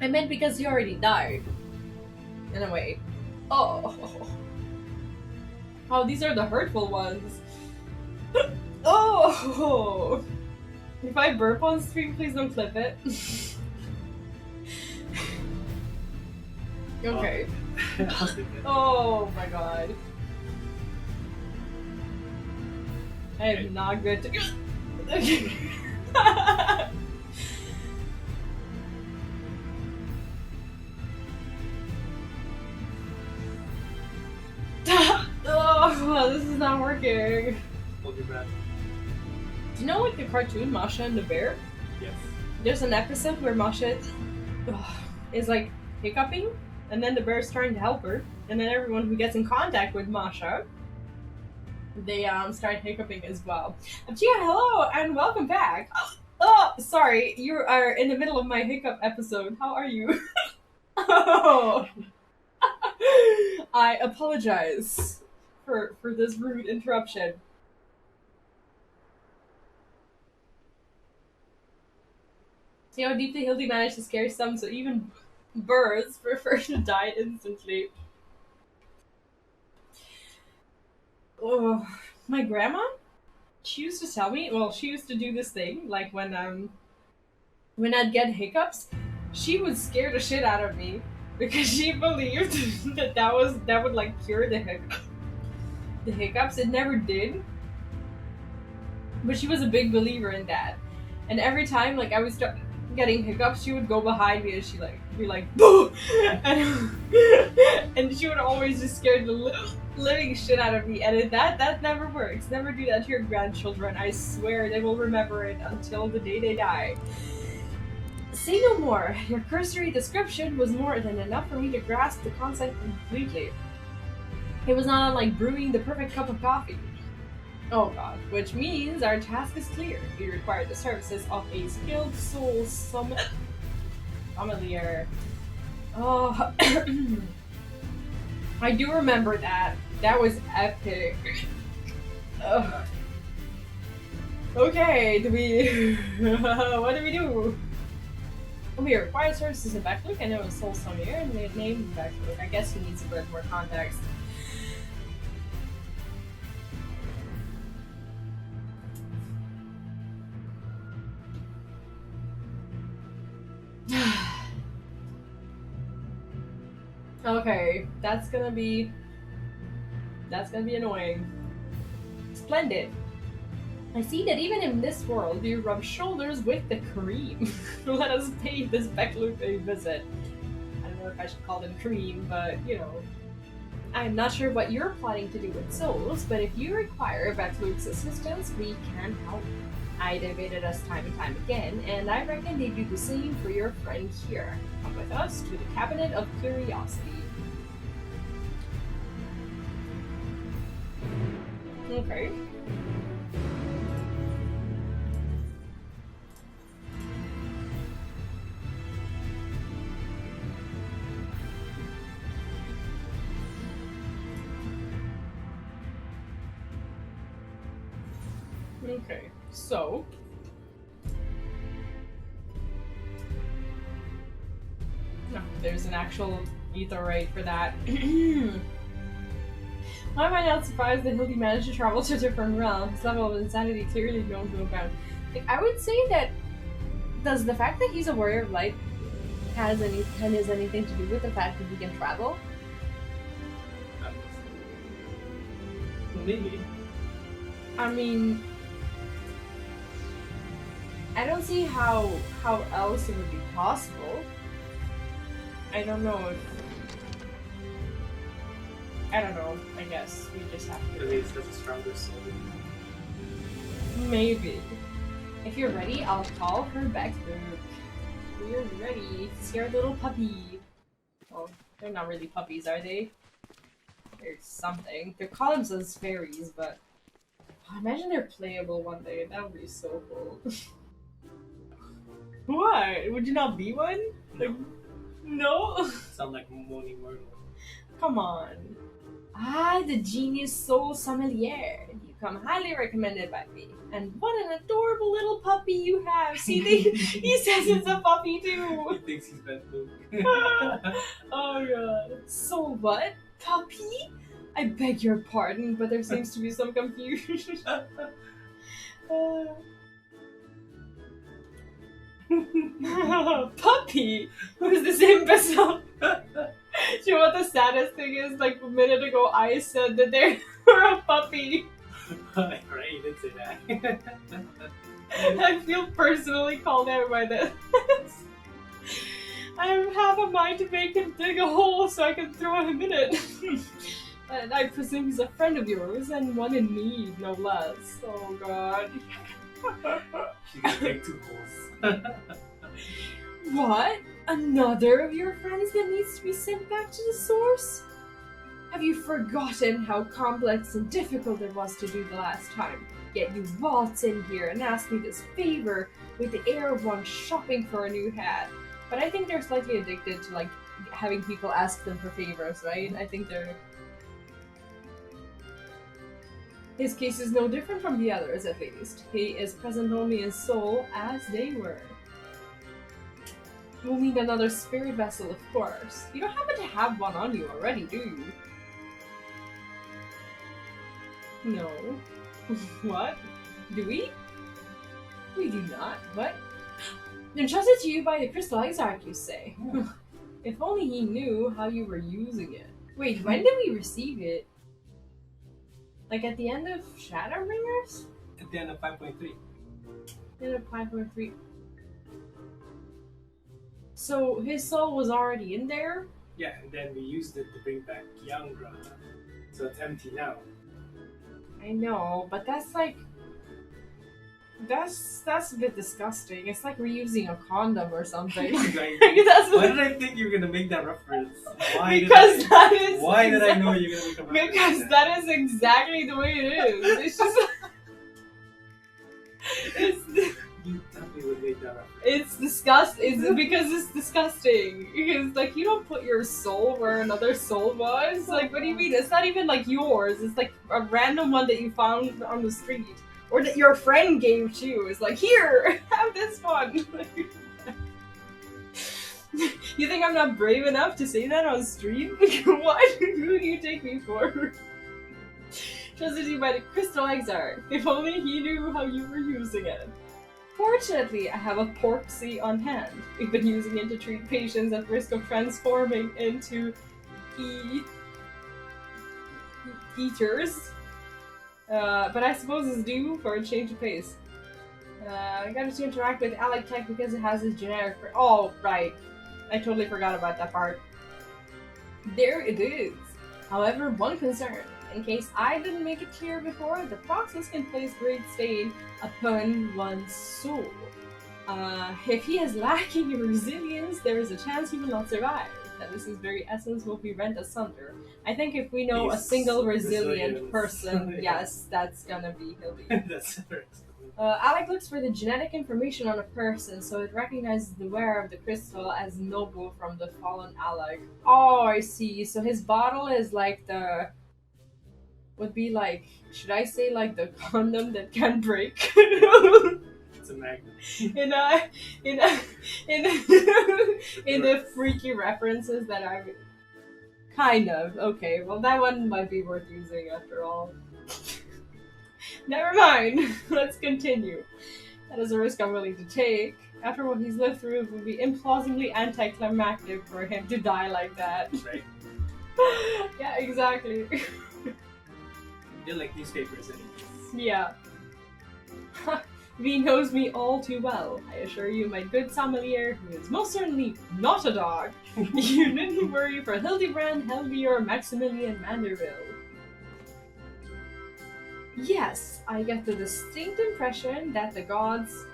I meant because he already died. In a way. Oh. Oh, these are the hurtful ones. Oh. If I burp on stream, please don't clip it. Okay. I was thinking. Oh my god. I am not good to. Oh, this is not working. Hildibrand. Do you know like the cartoon Masha and the Bear? Yes. There's an episode where Masha is like hiccuping, and then the bear's trying to help her, and then everyone who gets in contact with Masha, they start hiccuping as well. Gia, hello and welcome back. Oh, sorry, you are in the middle of my hiccup episode. How are you? Oh, I apologize for this rude interruption. See how deeply Hildy managed to scare some, so even birds prefer to die instantly. Oh, my grandma? She used to tell me, well, she used to do this thing, like when I'd get hiccups, she would scare the shit out of me because she believed that would like cure the hiccups. It never did. But she was a big believer in that. And every time like I would start getting hiccups, she would go behind me and she like be like boo, and she would always just scare the living shit out of me. And that never works. Never do that to your grandchildren. I swear they will remember it until the day they die. Say no more. Your cursory description was more than enough for me to grasp the concept completely. It was not unlike brewing the perfect cup of coffee. Oh god, which means our task is clear. We require the services of a skilled soul sommelier. Oh, I do remember that. That was epic. Ugh. Okay, do we... what do we do? We require services in Backlook. I know it's soul sommelier and they named Backlook. I guess he needs a bit more context. Okay, that's gonna be annoying. Splendid. I see that even in this world you rub shoulders with the cream. Let us pay this Beckloop a visit. I don't know if I should call them cream, but you know. I'm not sure what you're planning to do with souls, but if you require Beckloop's assistance, we can help. I debated us time and time again, and I reckon they do the same for your friend here. Come with us to the Cabinet of Curiosity. Okay. Okay, so no, there's an actual ether rate for that. Why am I not surprised that Hildy managed to travel to different realms? His level of insanity clearly known to abound. Like, I would say that does the fact that he's a warrior of light has anything to do with the fact that he can travel? Maybe. I mean, I don't see how else it would be possible. I don't know if... I don't know. I guess we just have to... Maybe it's because a stronger soul. Maybe. If you're ready, I'll call her back through. We're ready. Scare little puppy. Oh, they're not really puppies, are they? They're something. They call themselves fairies, but... Oh, imagine they're playable one day. That would be so cool. What? Would you not be one? Like, no? Sound like Moni Myrtle. Come on. Ah, the genius soul sommelier. You come highly recommended by me. And what an adorable little puppy you have. See, he says it's a puppy too. He thinks he's been moved. Oh god. So what? Puppy? I beg your pardon, but there seems to be some confusion. Puppy? Who's this imbecile? You know what the saddest thing is? Like a minute ago, I said that they were a puppy. Right, you did say that. I feel personally called out by this. I have a mind to make him dig a hole so I can throw him in it. And I presume he's a friend of yours and one in need, no less. Oh god. She's gonna dig 2 holes. What? Another of your friends that needs to be sent back to the source? Have you forgotten how complex and difficult it was to do the last time? Yet you waltz in here and ask me this favor with the air of one shopping for a new hat. But I think they're slightly addicted to, like, having people ask them for favors, right? I think they're... His case is no different from the others, at least. He is present only in soul, as they were. You'll need another spirit vessel, of course. You don't happen to have one on you already, do you? No. What? Do we? We do not. What? Entrusted to you by the crystal exarch, you say? If only he knew how you were using it. Wait, when did we receive it? Like at the end of Shadowbringers? At the end of 5.3. End of 5.3. So his soul was already in there? Yeah, and then we used it to bring back Yangra. So it's empty now. I know, but that's like... That's a bit disgusting. It's like reusing a condom or something. Why did I think you were gonna make that reference? Why did I know you were gonna make a reference? Because that is exactly the way it is. It's just... You definitely would make that reference. It's disgusting. It's because it's disgusting. Because, like, you don't put your soul where another soul was. Like, what do you mean? It's not even, like, yours. It's, like, a random one that you found on the street. Or that your friend gave to you. It's like, here, have this one. You think I'm not brave enough to say that on stream? What? Who do you take me for? Trusted you by the crystal exarch. If only he knew how you were using it. Fortunately, I have a porksy on hand. We've been using it to treat patients at risk of transforming into eaters. But I suppose it's due for a change of pace. I got to interact with Alec Tech because it has this generic... Oh, right. I totally forgot about that part. There it is. However, one concern. In case I didn't make it clear before, the process can place great stain upon one's soul. If he is lacking in resilience, there is a chance he will not survive. That is his very essence will be rent asunder. I think if we know a single resilient person, yes, that's gonna be Hildy. That's correct. Alec looks for the genetic information on a person, so it recognizes the wearer of the crystal as Noble from the fallen Alec. Oh, I see. So his bottle is like the... Would be like... Should I say like the condom that can break? It's a magnet. In the freaky references that I... Kind of. Okay, well that one might be worth using after all. Never mind. Let's continue. That is a risk I'm willing to take. After what he's lived through, it would be implausibly anticlimactic for him to die like that. Right. Yeah, exactly. They're like newspapers anyways. Yeah. V knows me all too well. I assure you, my good sommelier, who is most certainly not a dog, you needn't worry for Hildibrand, Helby, or Maximilian Manderville. Yes, I get the distinct impression that the gods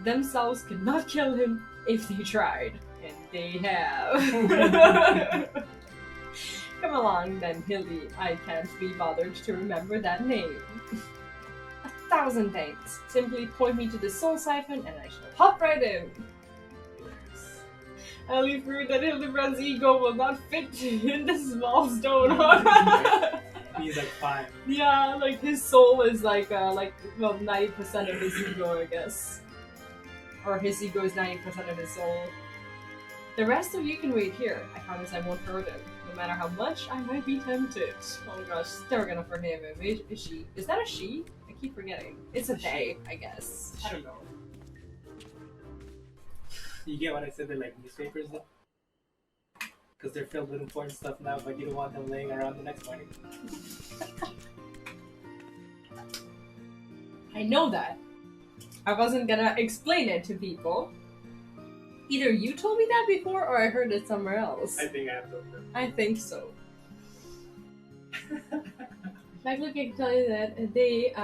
themselves could not kill him if they tried. And they have. Come along then, Hildy. I can't be bothered to remember that name. 1,000 thanks. Simply point me to the soul siphon and I shall hop right in. I only fear that Hildibrand's ego will not fit in the small stone heart. He's like 5. Yeah, like his soul is like 90% of his ego, I guess. Or his ego is 90% of his soul. The rest of you can wait here. I promise I won't hurt him, no matter how much I might be tempted. Oh gosh, they're gonna forgive him. Is she? Is that a she? I keep forgetting. It's a they, I guess. I don't know. You get what I said? They're like newspapers though? because they're filled with important stuff now, but you don't want them laying around the next morning. I know that. I wasn't gonna explain it to people. Either you told me that before or I heard it somewhere else. I think I have told them. I think so. Like, look, I can tell you that they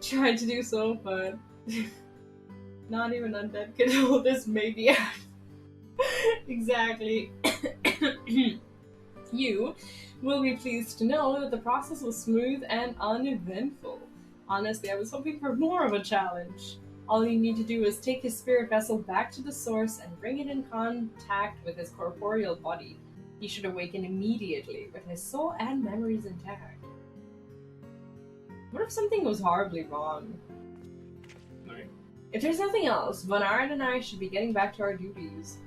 tried to do so, but not even undead could hold this maybe out. Exactly. You will be pleased to know that the process was smooth and uneventful. Honestly, I was hoping for more of a challenge. All you need to do is take his spirit vessel back to the source and bring it in contact with his corporeal body. He should awaken immediately, with his soul and memories intact. What if something goes horribly wrong? Right. If there's nothing else, Von Arn and I should be getting back to our duties.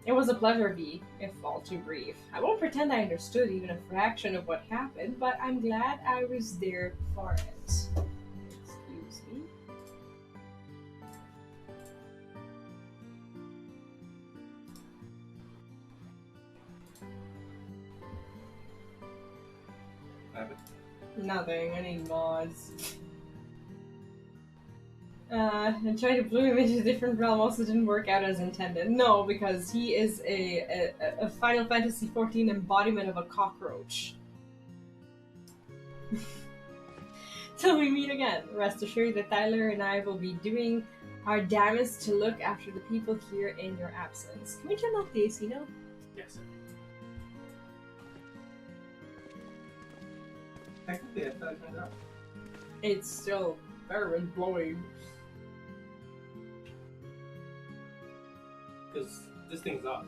It was a pleasure, V, if all too brief. I won't pretend I understood even a fraction of what happened, but I'm glad I was there for it. Excuse me. Nothing, I need mods. And try to blow him into a different realm also didn't work out as intended. No, because he is a Final Fantasy XIV embodiment of a cockroach. Till we meet again, rest assured that Tyler and I will be doing our damnedest to look after the people here in your absence. Can we turn off the AC now? Yes. Technically, I thought I turned it off. It's still very blowing. Because this thing's off.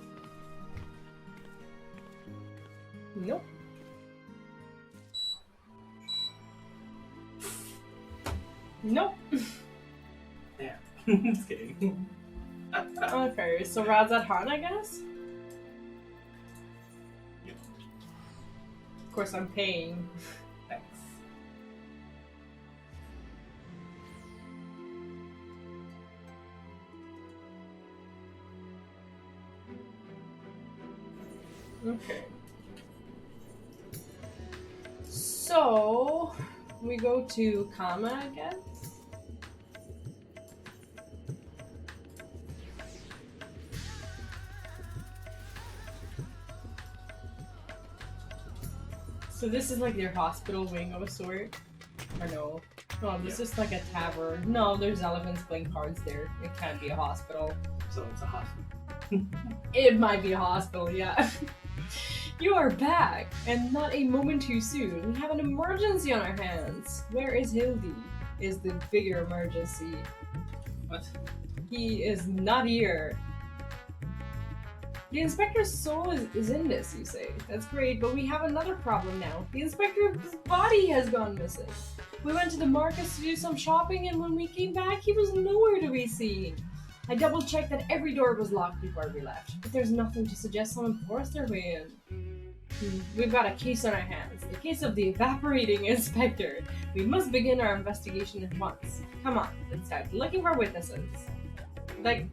Nope. Nope. Yeah. Just kidding. Okay, so Rad's at Han, I guess? Yep. Of course, I'm paying. Thanks. Okay. So, we go to Kama again? So this is like their hospital wing of a sort? Or no? No, this is like a tavern. No, there's elephants playing cards there. It can't be a hospital. So it's a hospital. It might be a hospital, yeah. You are back, and not a moment too soon. We have an emergency on our hands. Where is Hildy? Is the bigger emergency. What? He is not here. The inspector's soul is in this, you say. That's great, but we have another problem now. The inspector's body has gone missing. We went to the markets to do some shopping, and when we came back, he was nowhere to be seen. I double-checked that every door was locked before we left, but there's nothing to suggest someone forced their way in. We've got a case on our hands, the case of the evaporating inspector. We must begin our investigation at once. Come on, let's start looking for witnesses. Like,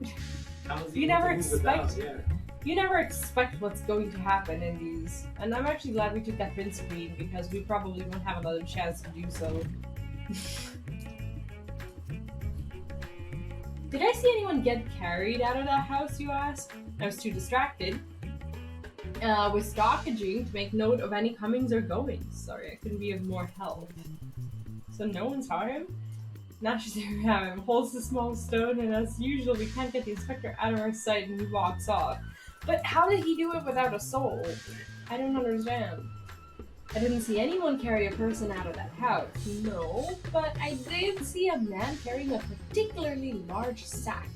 you never expect... You never expect what's going to happen in these. And I'm actually glad we took that print screen because we probably won't have another chance to do so. Did I see anyone get carried out of that house, you ask? I was too distracted with stockaging to make note of any comings or goings. Sorry, I couldn't be of more help. So no one saw him? Naturally, we have him, holds the small stone, and as usual, we can't get the inspector out of our sight and he walks off. But how did he do it without a soul? I don't understand. I didn't see anyone carry a person out of that house, no, but I did see a man carrying a particularly large sack.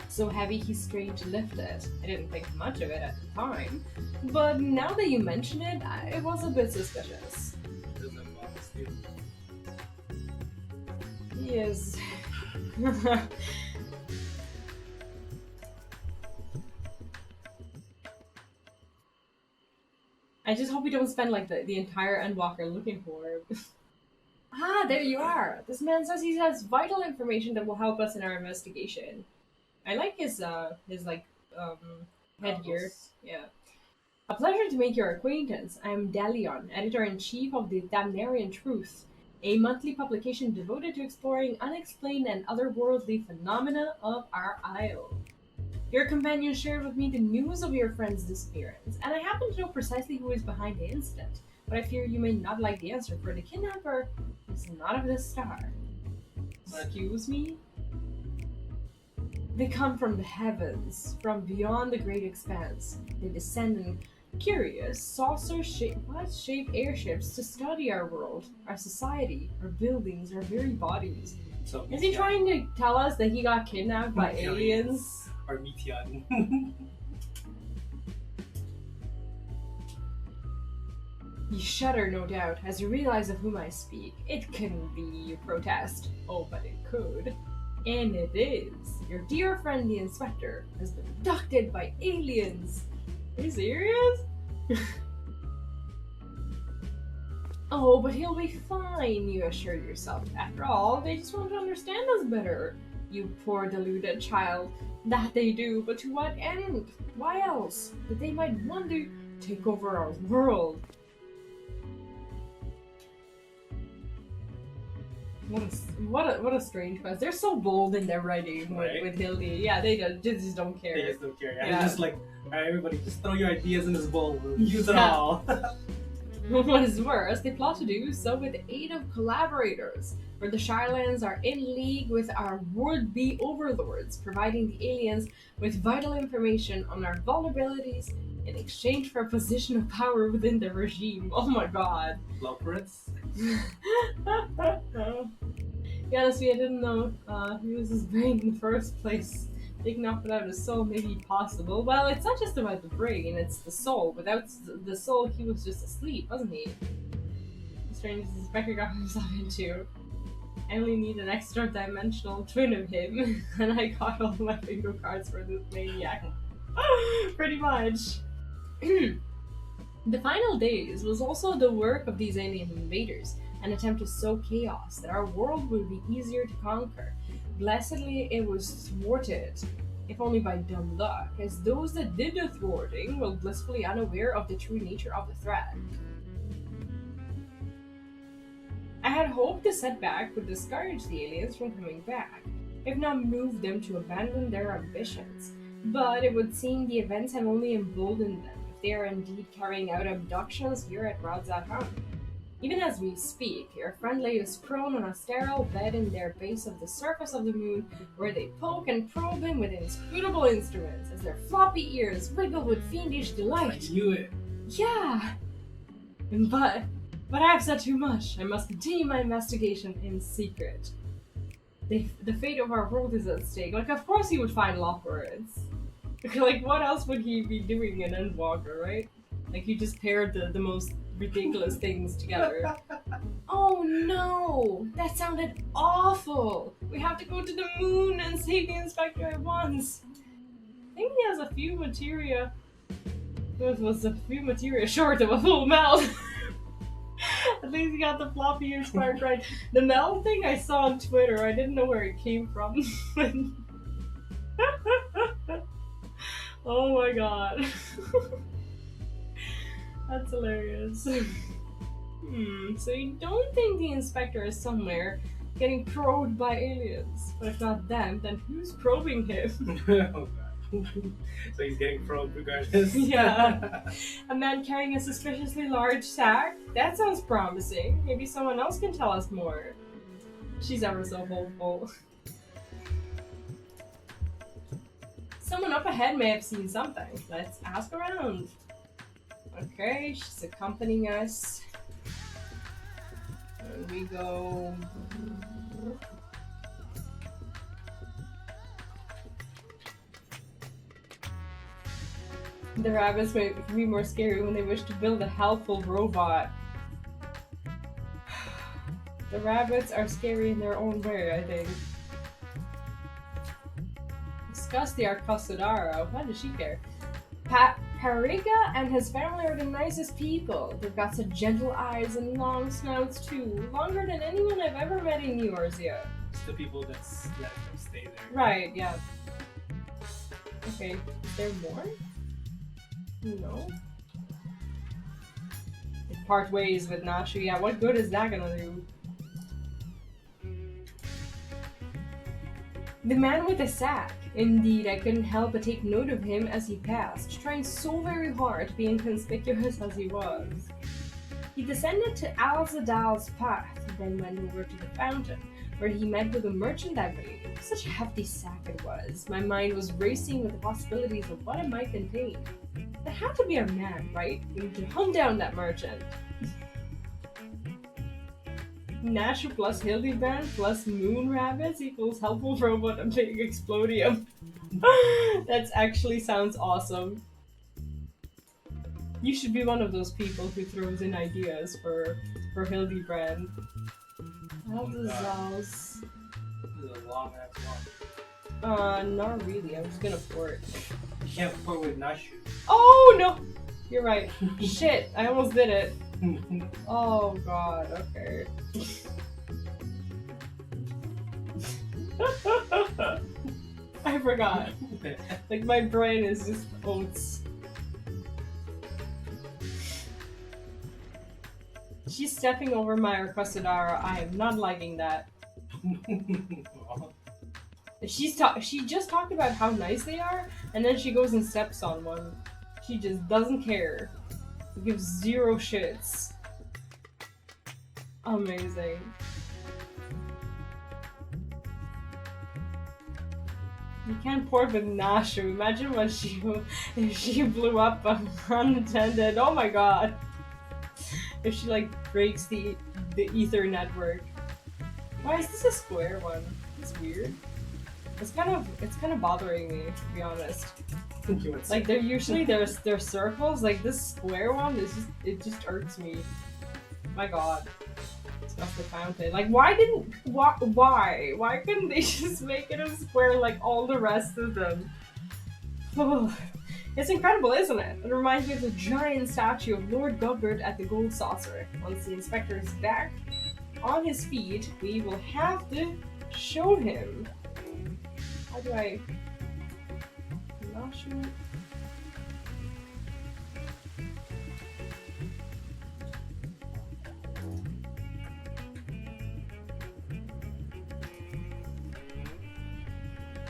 So heavy he's strained to lift it. I didn't think much of it at the time, but now that you mention it, it was a bit suspicious. He is... I just hope we don't spend like the entire Endwalker looking for him. Ah, there you are! This man says he has vital information that will help us in our investigation. I like his headgear. Yeah. A pleasure to make your acquaintance. I am Delion, editor-in-chief of the Damnarian Truth, a monthly publication devoted to exploring unexplained and otherworldly phenomena of our isle. Your companion shared with me the news of your friend's disappearance, and I happen to know precisely who is behind the incident, but I fear you may not like the answer, for the kidnapper is not of this star. Excuse me? They come from the heavens, from beyond the great expanse. They descend in curious, saucer-shaped airships to study our world, our society, our buildings, our very bodies. So, is he trying to tell us that he got kidnapped by aliens? Or Mitian. You shudder, no doubt, as you realize of whom I speak. It couldn't be, you protest. Oh, but it could. And it is. Your dear friend the inspector has been abducted by aliens. Are you serious? Oh, but he'll be fine, you assure yourself. After all, they just want to understand us better. You poor deluded child. That they do, but to what end? Why else? That they might one day take over our world. What a strange quest. They're so bold in their writing with Hildy. Yeah, they just don't care. They just don't care. Yeah. They're just like, alright, everybody, just throw your ideas in this bowl. We'll use it all. What is worse, they plot to do so with the aid of collaborators, where the Shirelands are in league with our would-be overlords, providing the aliens with vital information on our vulnerabilities in exchange for a position of power within the regime. Oh my god. Loperits? Yeah, honestly, I didn't know he was his brain in the first place. Taking off without a soul may be possible. Well, it's not just about the brain, it's the soul. Without the soul, he was just asleep, wasn't he? The strangest Becker got himself into. I only need an extra dimensional twin of him, and I got all my bingo cards for this maniac. Pretty much. The final days was also the work of these alien invaders, an attempt to sow chaos that our world would be easier to conquer. Blessedly, it was thwarted, if only by dumb luck, as those that did the thwarting were blissfully unaware of the true nature of the threat. I had hoped the setback would discourage the aliens from coming back, if not move them to abandon their ambitions, but it would seem the events have only emboldened them, if they are indeed carrying out abductions here at Radzat. Even as we speak, your friend lays prone on a sterile bed in their base of the surface of the moon, where they poke and probe him with inscrutable instruments, as their floppy ears wiggle with fiendish delight. I knew it. Yeah! But I have said too much. I must continue my investigation in secret. The fate of our world is at stake. Like, of course he would find Lockwords. Like, what else would he be doing in Endwalker, right? Like, he just paired the most ridiculous things together. Oh no! That sounded awful! We have to go to the moon and save the inspector at once! I think he has a few materia. It was a few materia short of a full mouth. At least he got the floppy ears part right. The mouth thing I saw on Twitter, I didn't know where it came from. Oh my god. That's hilarious. So you don't think the inspector is somewhere getting probed by aliens? But if not them, then who's probing him? Oh god. So he's getting probed regardless. Yeah. A man carrying a suspiciously large sack? That sounds promising. Maybe someone else can tell us more. She's ever so hopeful. Someone up ahead may have seen something. Let's ask around. Okay, she's accompanying us. And we go... The rabbits may be more scary when they wish to build a helpful robot. The rabbits are scary in their own way, I think. Discuss the Arcosodara. Why does she care? Pariga and his family are the nicest people. They've got such gentle eyes and long snouts too. Longer than anyone I've ever met in New Erzia. It's the people that's let them stay there. Right, yeah. Okay, is there more? No. part ways with Nashu. Yeah, what good is that gonna do? The man with the sack. Indeed, I couldn't help but take note of him as he passed, trying so very hard to be inconspicuous as he was. He descended to Alzadal's path, then went over to the fountain, where he met with a merchant, I believe. Such a hefty sack it was. My mind was racing with the possibilities of what it might contain. It had to be our man, right? We need to hunt down that merchant. Nashu plus Hildibrand plus moon rabbits equals helpful robot and big explodium. That actually sounds awesome. You should be one of those people who throws in ideas for Hildibrand. Aldazals. This is a long ass one. Not really. I was gonna port. You can't port with Nashu. Oh no! You're right. Shit, I almost did it. Oh god, okay. I forgot. Like, my brain is just oats. She's stepping over my requested aura. I am not liking that. She just talked about how nice they are, and then she goes and steps on one. She just doesn't care. Gives zero shits. Amazing. You can't port with Nashu. Imagine what if she blew up unattended. Oh my god. If she like breaks the ether network. Why is this a square one? It's weird. It's kind of bothering me, to be honest. Like they're usually they're circles. Like this square one is just irks me. My god. That's the fountain. Like why couldn't they just make it a square like all the rest of them? Oh, it's incredible, isn't it? It reminds me of the giant statue of Lord Guggert at the Gold Saucer. Once the inspector is back on his feet, we will have to show him. How do I not shoot?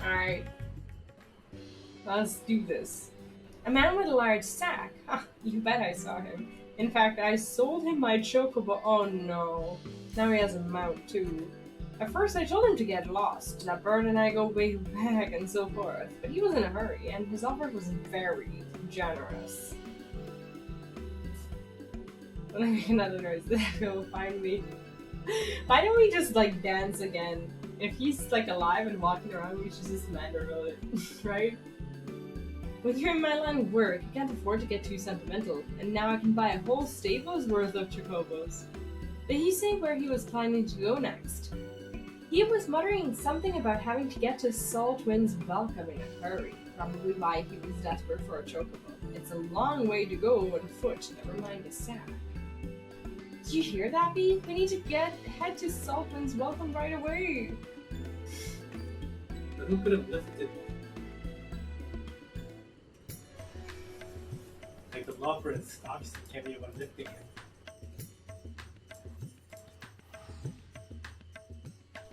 Alright. Let's do this. A man with a large sack. Ah, you bet I saw him. In fact, I sold him my chocobo. Oh no. Now he has a mount too. At first I told him to get lost, that Bird and I go way back and so forth, but he was in a hurry, and his offer was very generous. When I make another noise, he'll find me. Why don't we just like dance again? If he's like alive and walking around, we should just Manderville it, right? When you're in my line of work, you can't afford to get too sentimental, and now I can buy a whole stable's worth of chocobos. Did he say where he was planning to go next? He was muttering something about having to get to Saltwind's Welcome in a hurry, probably why he was desperate for a chocobo. It's a long way to go on foot, never mind a sack. Did you hear that, Bee? We need to head to Saltwind's Welcome right away. But who could have lifted? Like the law for its stocks can't be about lifting it.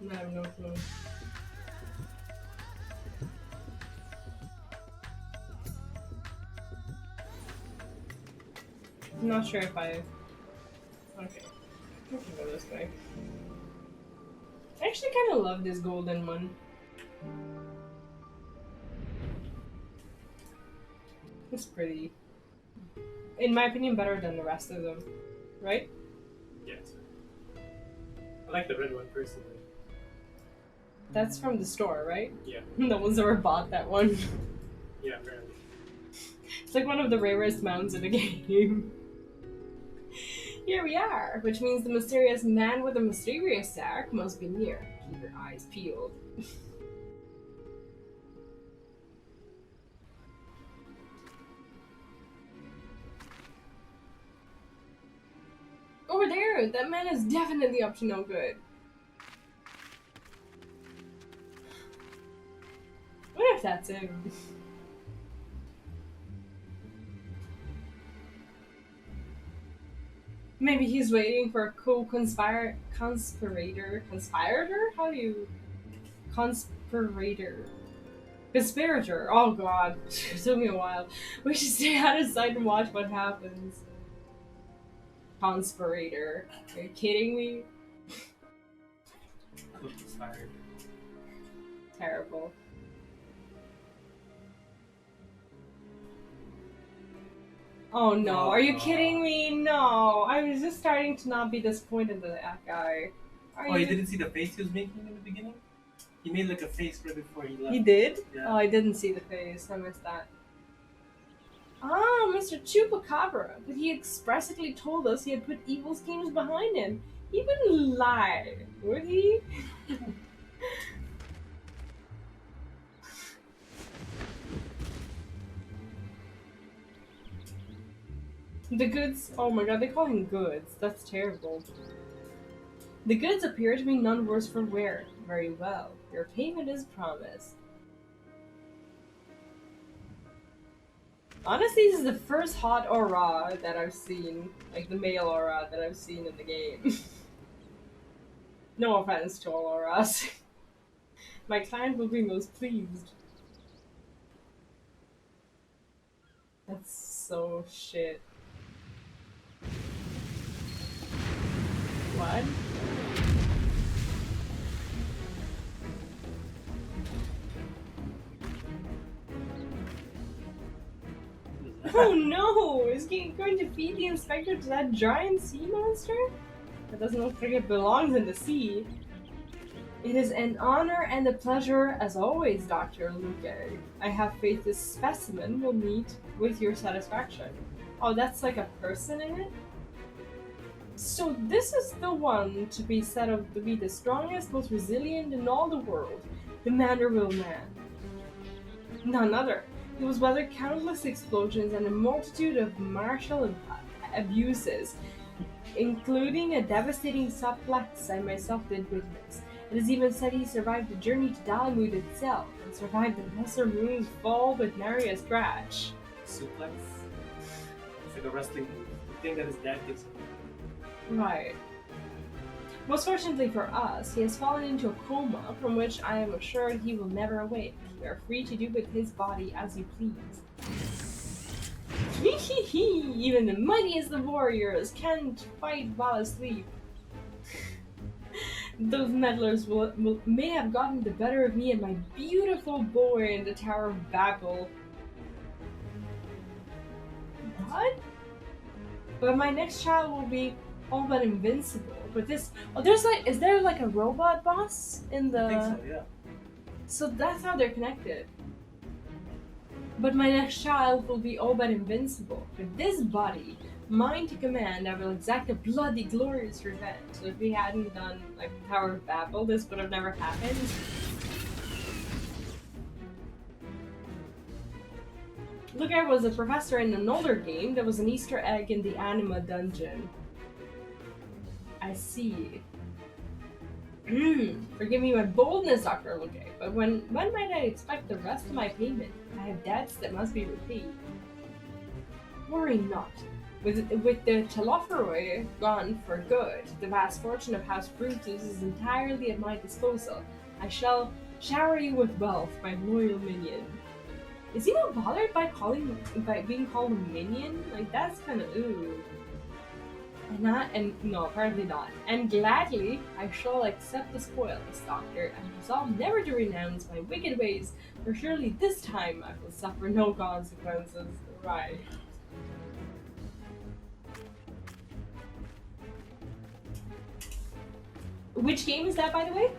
I have no clue. I'm not sure if I... Okay. I can go this way. I actually kind of love this golden one. It's pretty. In my opinion, better than the rest of them. Right? Yes. I like the red one personally. That's from the store, right? Yeah. No one's ever bought that one. Yeah, apparently. It's like one of the rarest mounts in the game. Here we are, which means the mysterious man with a mysterious sack must be near. Keep your eyes peeled. Over there! That man is definitely up to no good. What if that's him? Maybe he's waiting for a conspirator? How do you... Conspirator. Conspirator. Oh god. It took me a while. We should stay out of sight and watch what happens. Conspirator. Are you kidding me? Conspirator. Terrible. Oh no, are you kidding me? No, I was just starting to not be disappointed in that guy. You didn't see the face he was making in the beginning? He made like a face right before he left. He did? Yeah. Oh, I didn't see the face. I missed that. Ah, Mr. Chupacabra. But he expressly told us he had put evil schemes behind him. He wouldn't lie, would he? The goods... Oh my god, they call him goods. That's terrible. The goods appear to be none worse for wear. Very well. Your payment is promised. Honestly, this is the first hot aura that I've seen. Like, the male aura that I've seen in the game. No offense to all auras. My client will be most pleased. That's so shit. What? Oh no! Is he going to feed the inspector to that giant sea monster? That doesn't look like it belongs in the sea. It is an honor and a pleasure as always, Dr. Luque. I have faith this specimen will meet with your satisfaction. Oh, that's like a person in it? So this is the one to be said of to be the strongest, most resilient in all the world, the Manderville man. None other. He was weathered countless explosions and a multitude of martial abuses, including a devastating suplex I myself did witness. It is even said he survived the journey to Dalamud itself, and survived the lesser moon's fall with nary a scratch. Suplex? It's like a wrestling thing that his dad gives him. Right. Most fortunately for us, he has fallen into a coma from which I am assured he will never awake. You are free to do with his body as you please. Even the mightiest of warriors can't fight while asleep. Those meddlers may have gotten the better of me and my beautiful boy in the Tower of Babel. What? But my next child will be all but invincible. But this, is there like a robot boss in the? I think so, yeah. So that's how they're connected. But my next child will be all but invincible. With this body, mine to command, I will exact a bloody, glorious revenge. So if we hadn't done like Tower of Babel, this would have never happened. Look, I was a professor in an older game. There was an Easter egg in the Anima dungeon. I see. Forgive me my boldness, Dr. Luque, but when might I expect the rest of my payment? I have debts that must be repaid. Worry not. With the Telophoroi gone for good, the vast fortune of House Brutus is entirely at my disposal. I shall shower you with wealth, my loyal minion. Is he not bothered by being called a minion? Like, that's kind of ooh. No, apparently not. And gladly I shall accept the spoils, Doctor, and resolve never to renounce my wicked ways, for surely this time I will suffer no consequences. Right. Which game is that, by the way?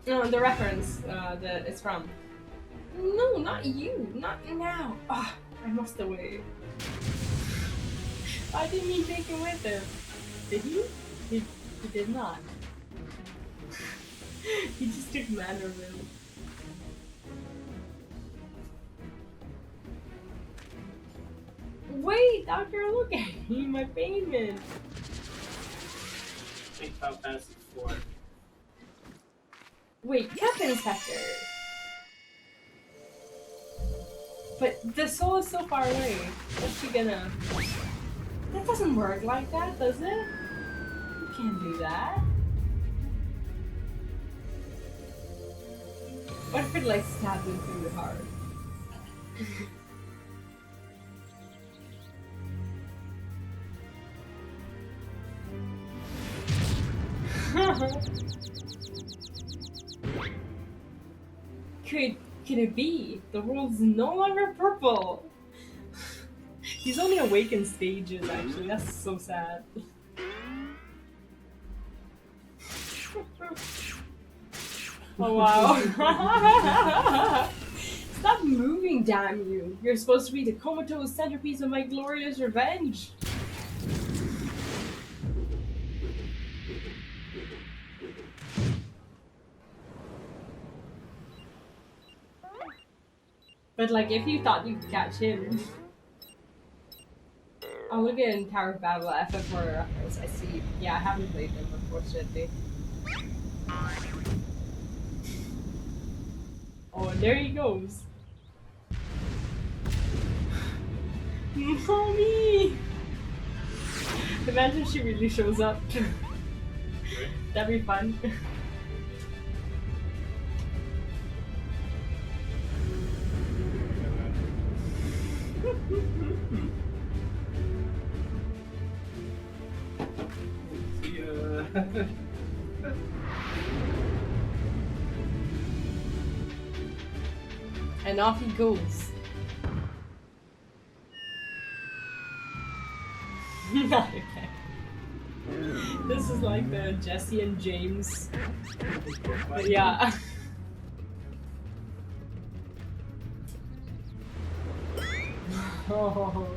No, the reference that it's from. No, not you. Not now. Ah, I must away. Why didn't he take him with him? Did he? He did not. He just took Manderville. Wait, Doctor, look at me, my payment. Think Final Fantasy 4. Wait, Captain Inspector. But the soul is so far away. What's she gonna... That doesn't work like that, does it? You can't do that. What if it like stabbed him through the heart? Could it be? The world's no longer purple. He's only awakened stages, actually. That's so sad. Oh wow. Stop moving, damn you. You're supposed to be the comatose centerpiece of my glorious revenge. But like, if you thought you could catch him... I'll look in Tower of Battle FF4 reference. I see. Yeah, I haven't played them, unfortunately. Oh, and there he goes. Mommy! Imagine she really shows up. That'd be fun. And off he goes. Not again. This is like the Jesse and James. Yeah. Oh.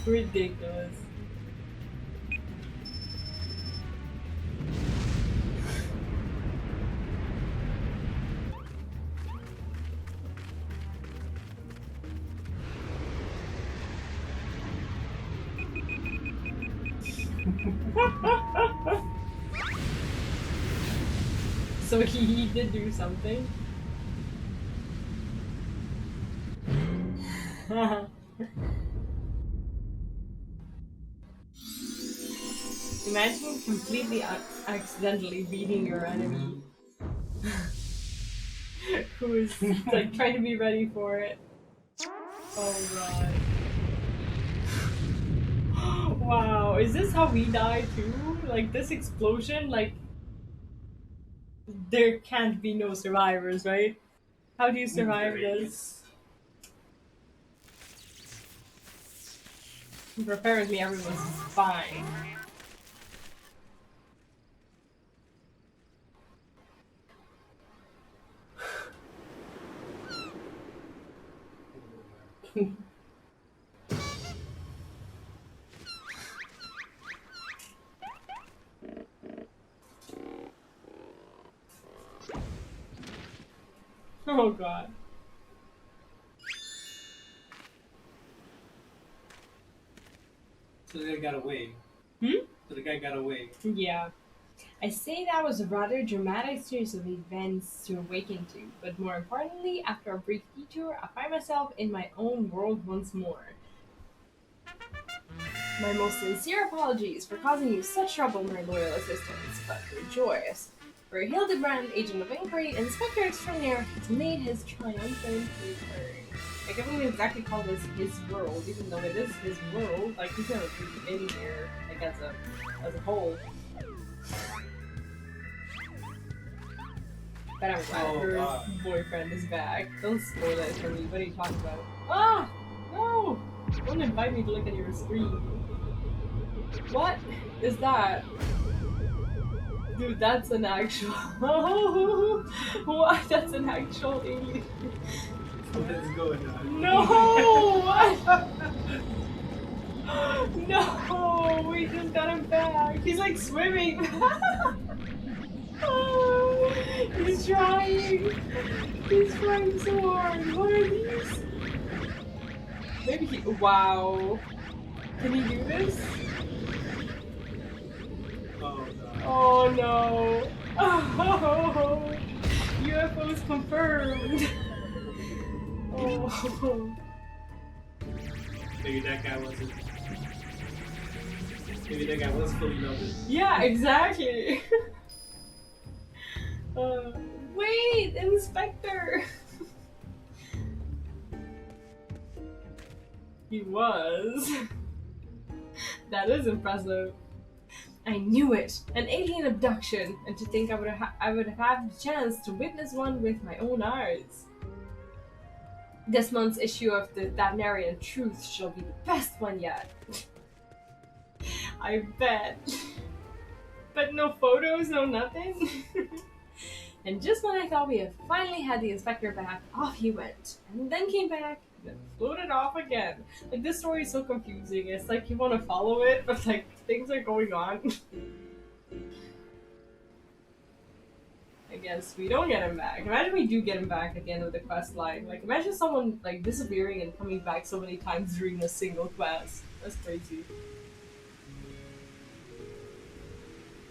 Ridiculous. So he did do something. Imagine completely accidentally beating your enemy who is like trying to be ready for it. Oh god. Wow, is this how we die too? Like this explosion, like there can't be no survivors, right? How do you survive this? Apparently everyone's fine. Oh god. So the guy got away. So the guy got away. Yeah. I say that was a rather dramatic series of events to awaken to, but more importantly, after a brief detour, I find myself in my own world once more. My most sincere apologies for causing you such trouble, my loyal assistants, but rejoice. For Hildibrand, agent of inquiry, Inspector Extraordinaire has made his triumphant return. Like, I wouldn't exactly call this his world, even though it is his world. Like, he's never really been here, like, as a whole. But I'm glad her boyfriend is back. Don't spoil it for me. What are you talking about? Ah! No! Don't invite me to look at your screen. What is that? Dude, that's an actual... What? That's an actual alien. What is going on? No! What? No! We just got him back. He's like swimming. Oh, he's trying. He's trying so hard. What are these? Maybe he... Wow. Can he do this? Oh, Oh no. Oh no. Oh, UFOs confirmed. Oh. Maybe that guy wasn't. Maybe that guy was fully loaded. Yeah, exactly. Wait, Inspector! He was. That is impressive. I knew it! An alien abduction! And to think I would have had the chance to witness one with my own eyes. This month's issue of the Thavnarian Truth shall be the best one yet. I bet. But no photos, no nothing? And just when I thought we had finally had the inspector back, off he went. And then came back, and then floated off again. Like, this story is so confusing. It's like you want to follow it, but like, things are going on. I guess we don't get him back. Imagine we do get him back at the end of the quest line. Like, imagine someone, like, disappearing and coming back so many times during a single quest. That's crazy.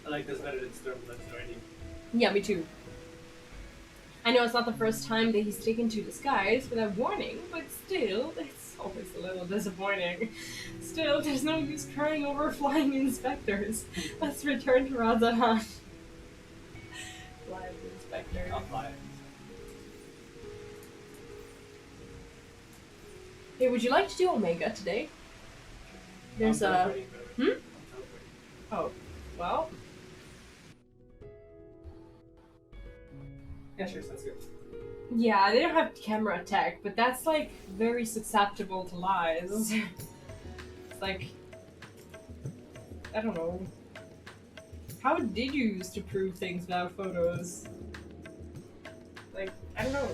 I like this better than Stormbloods already. Yeah, me too. I know it's not the first time that he's taken to disguise without warning, but still, it's always a little disappointing. Still, there's no use crying over flying inspectors. Let's return to Razahan. Flying inspector. I'll fly it. Hey, would you like to do Omega today? There's a... Oh, well... Yeah, sure, sounds good. Yeah, they don't have camera tech, but that's like very susceptible to lies. It's like, I don't know. How did you used to prove things without photos? Like, I don't know.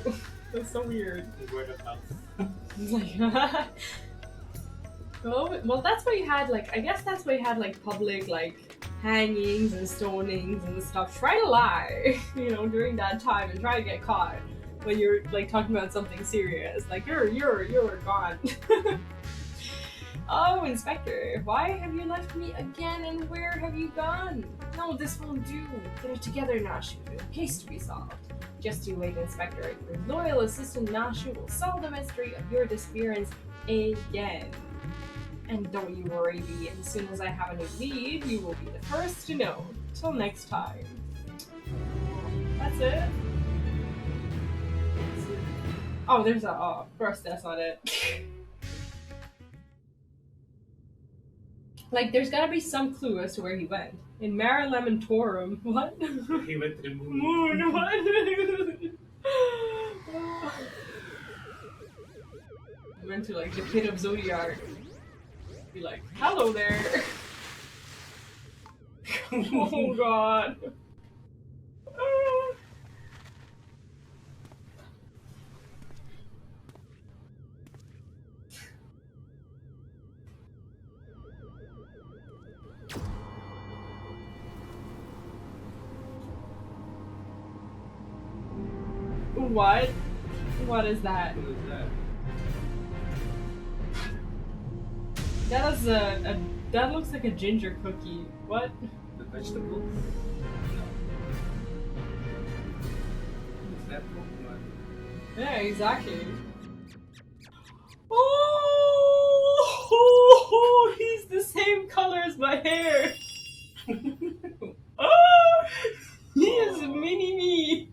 That's so weird. Word of mouth. Like, well, that's why you had like, I guess that's why you had like public like hangings and stonings and stuff. Try to lie, you know, during that time and try to get caught when you're like talking about something serious. Like you're gone. Oh, Inspector, why have you left me again and where have you gone? No, this won't do. Get it together, Nashu. Case to be solved. Just you wait, Inspector. Your loyal assistant Nashu will solve the mystery of your disappearance again. And don't you worry, B. As soon as I have a new lead, you will be the first to know. Till next time. That's it. Oh, there's a... Oh, of course that's not it. Like, there's gotta be some clue as to where he went. In Mara Lemontorum. What? He went to the moon. Moon, what? He went to, like, the pit of Zodiac. Be like, hello there. Oh god. What? What is that? What is that? That is that looks like a ginger cookie. What? The vegetables? No. Is that Pokemon? Yeah, exactly. Oh, he's the same color as my hair. Oh, he is a mini me.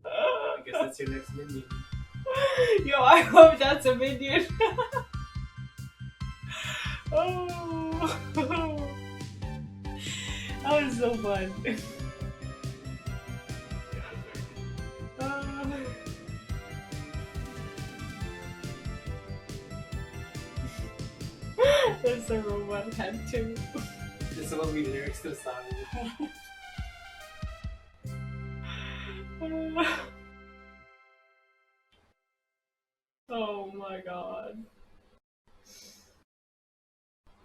I guess that's your next minion. Yo, I hope that's a minion. Oh, that was so fun. There's a robot head too. This will be lyrics to the song. Oh my god.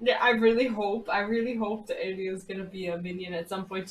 Yeah, I really hope the alien's gonna be a minion at some point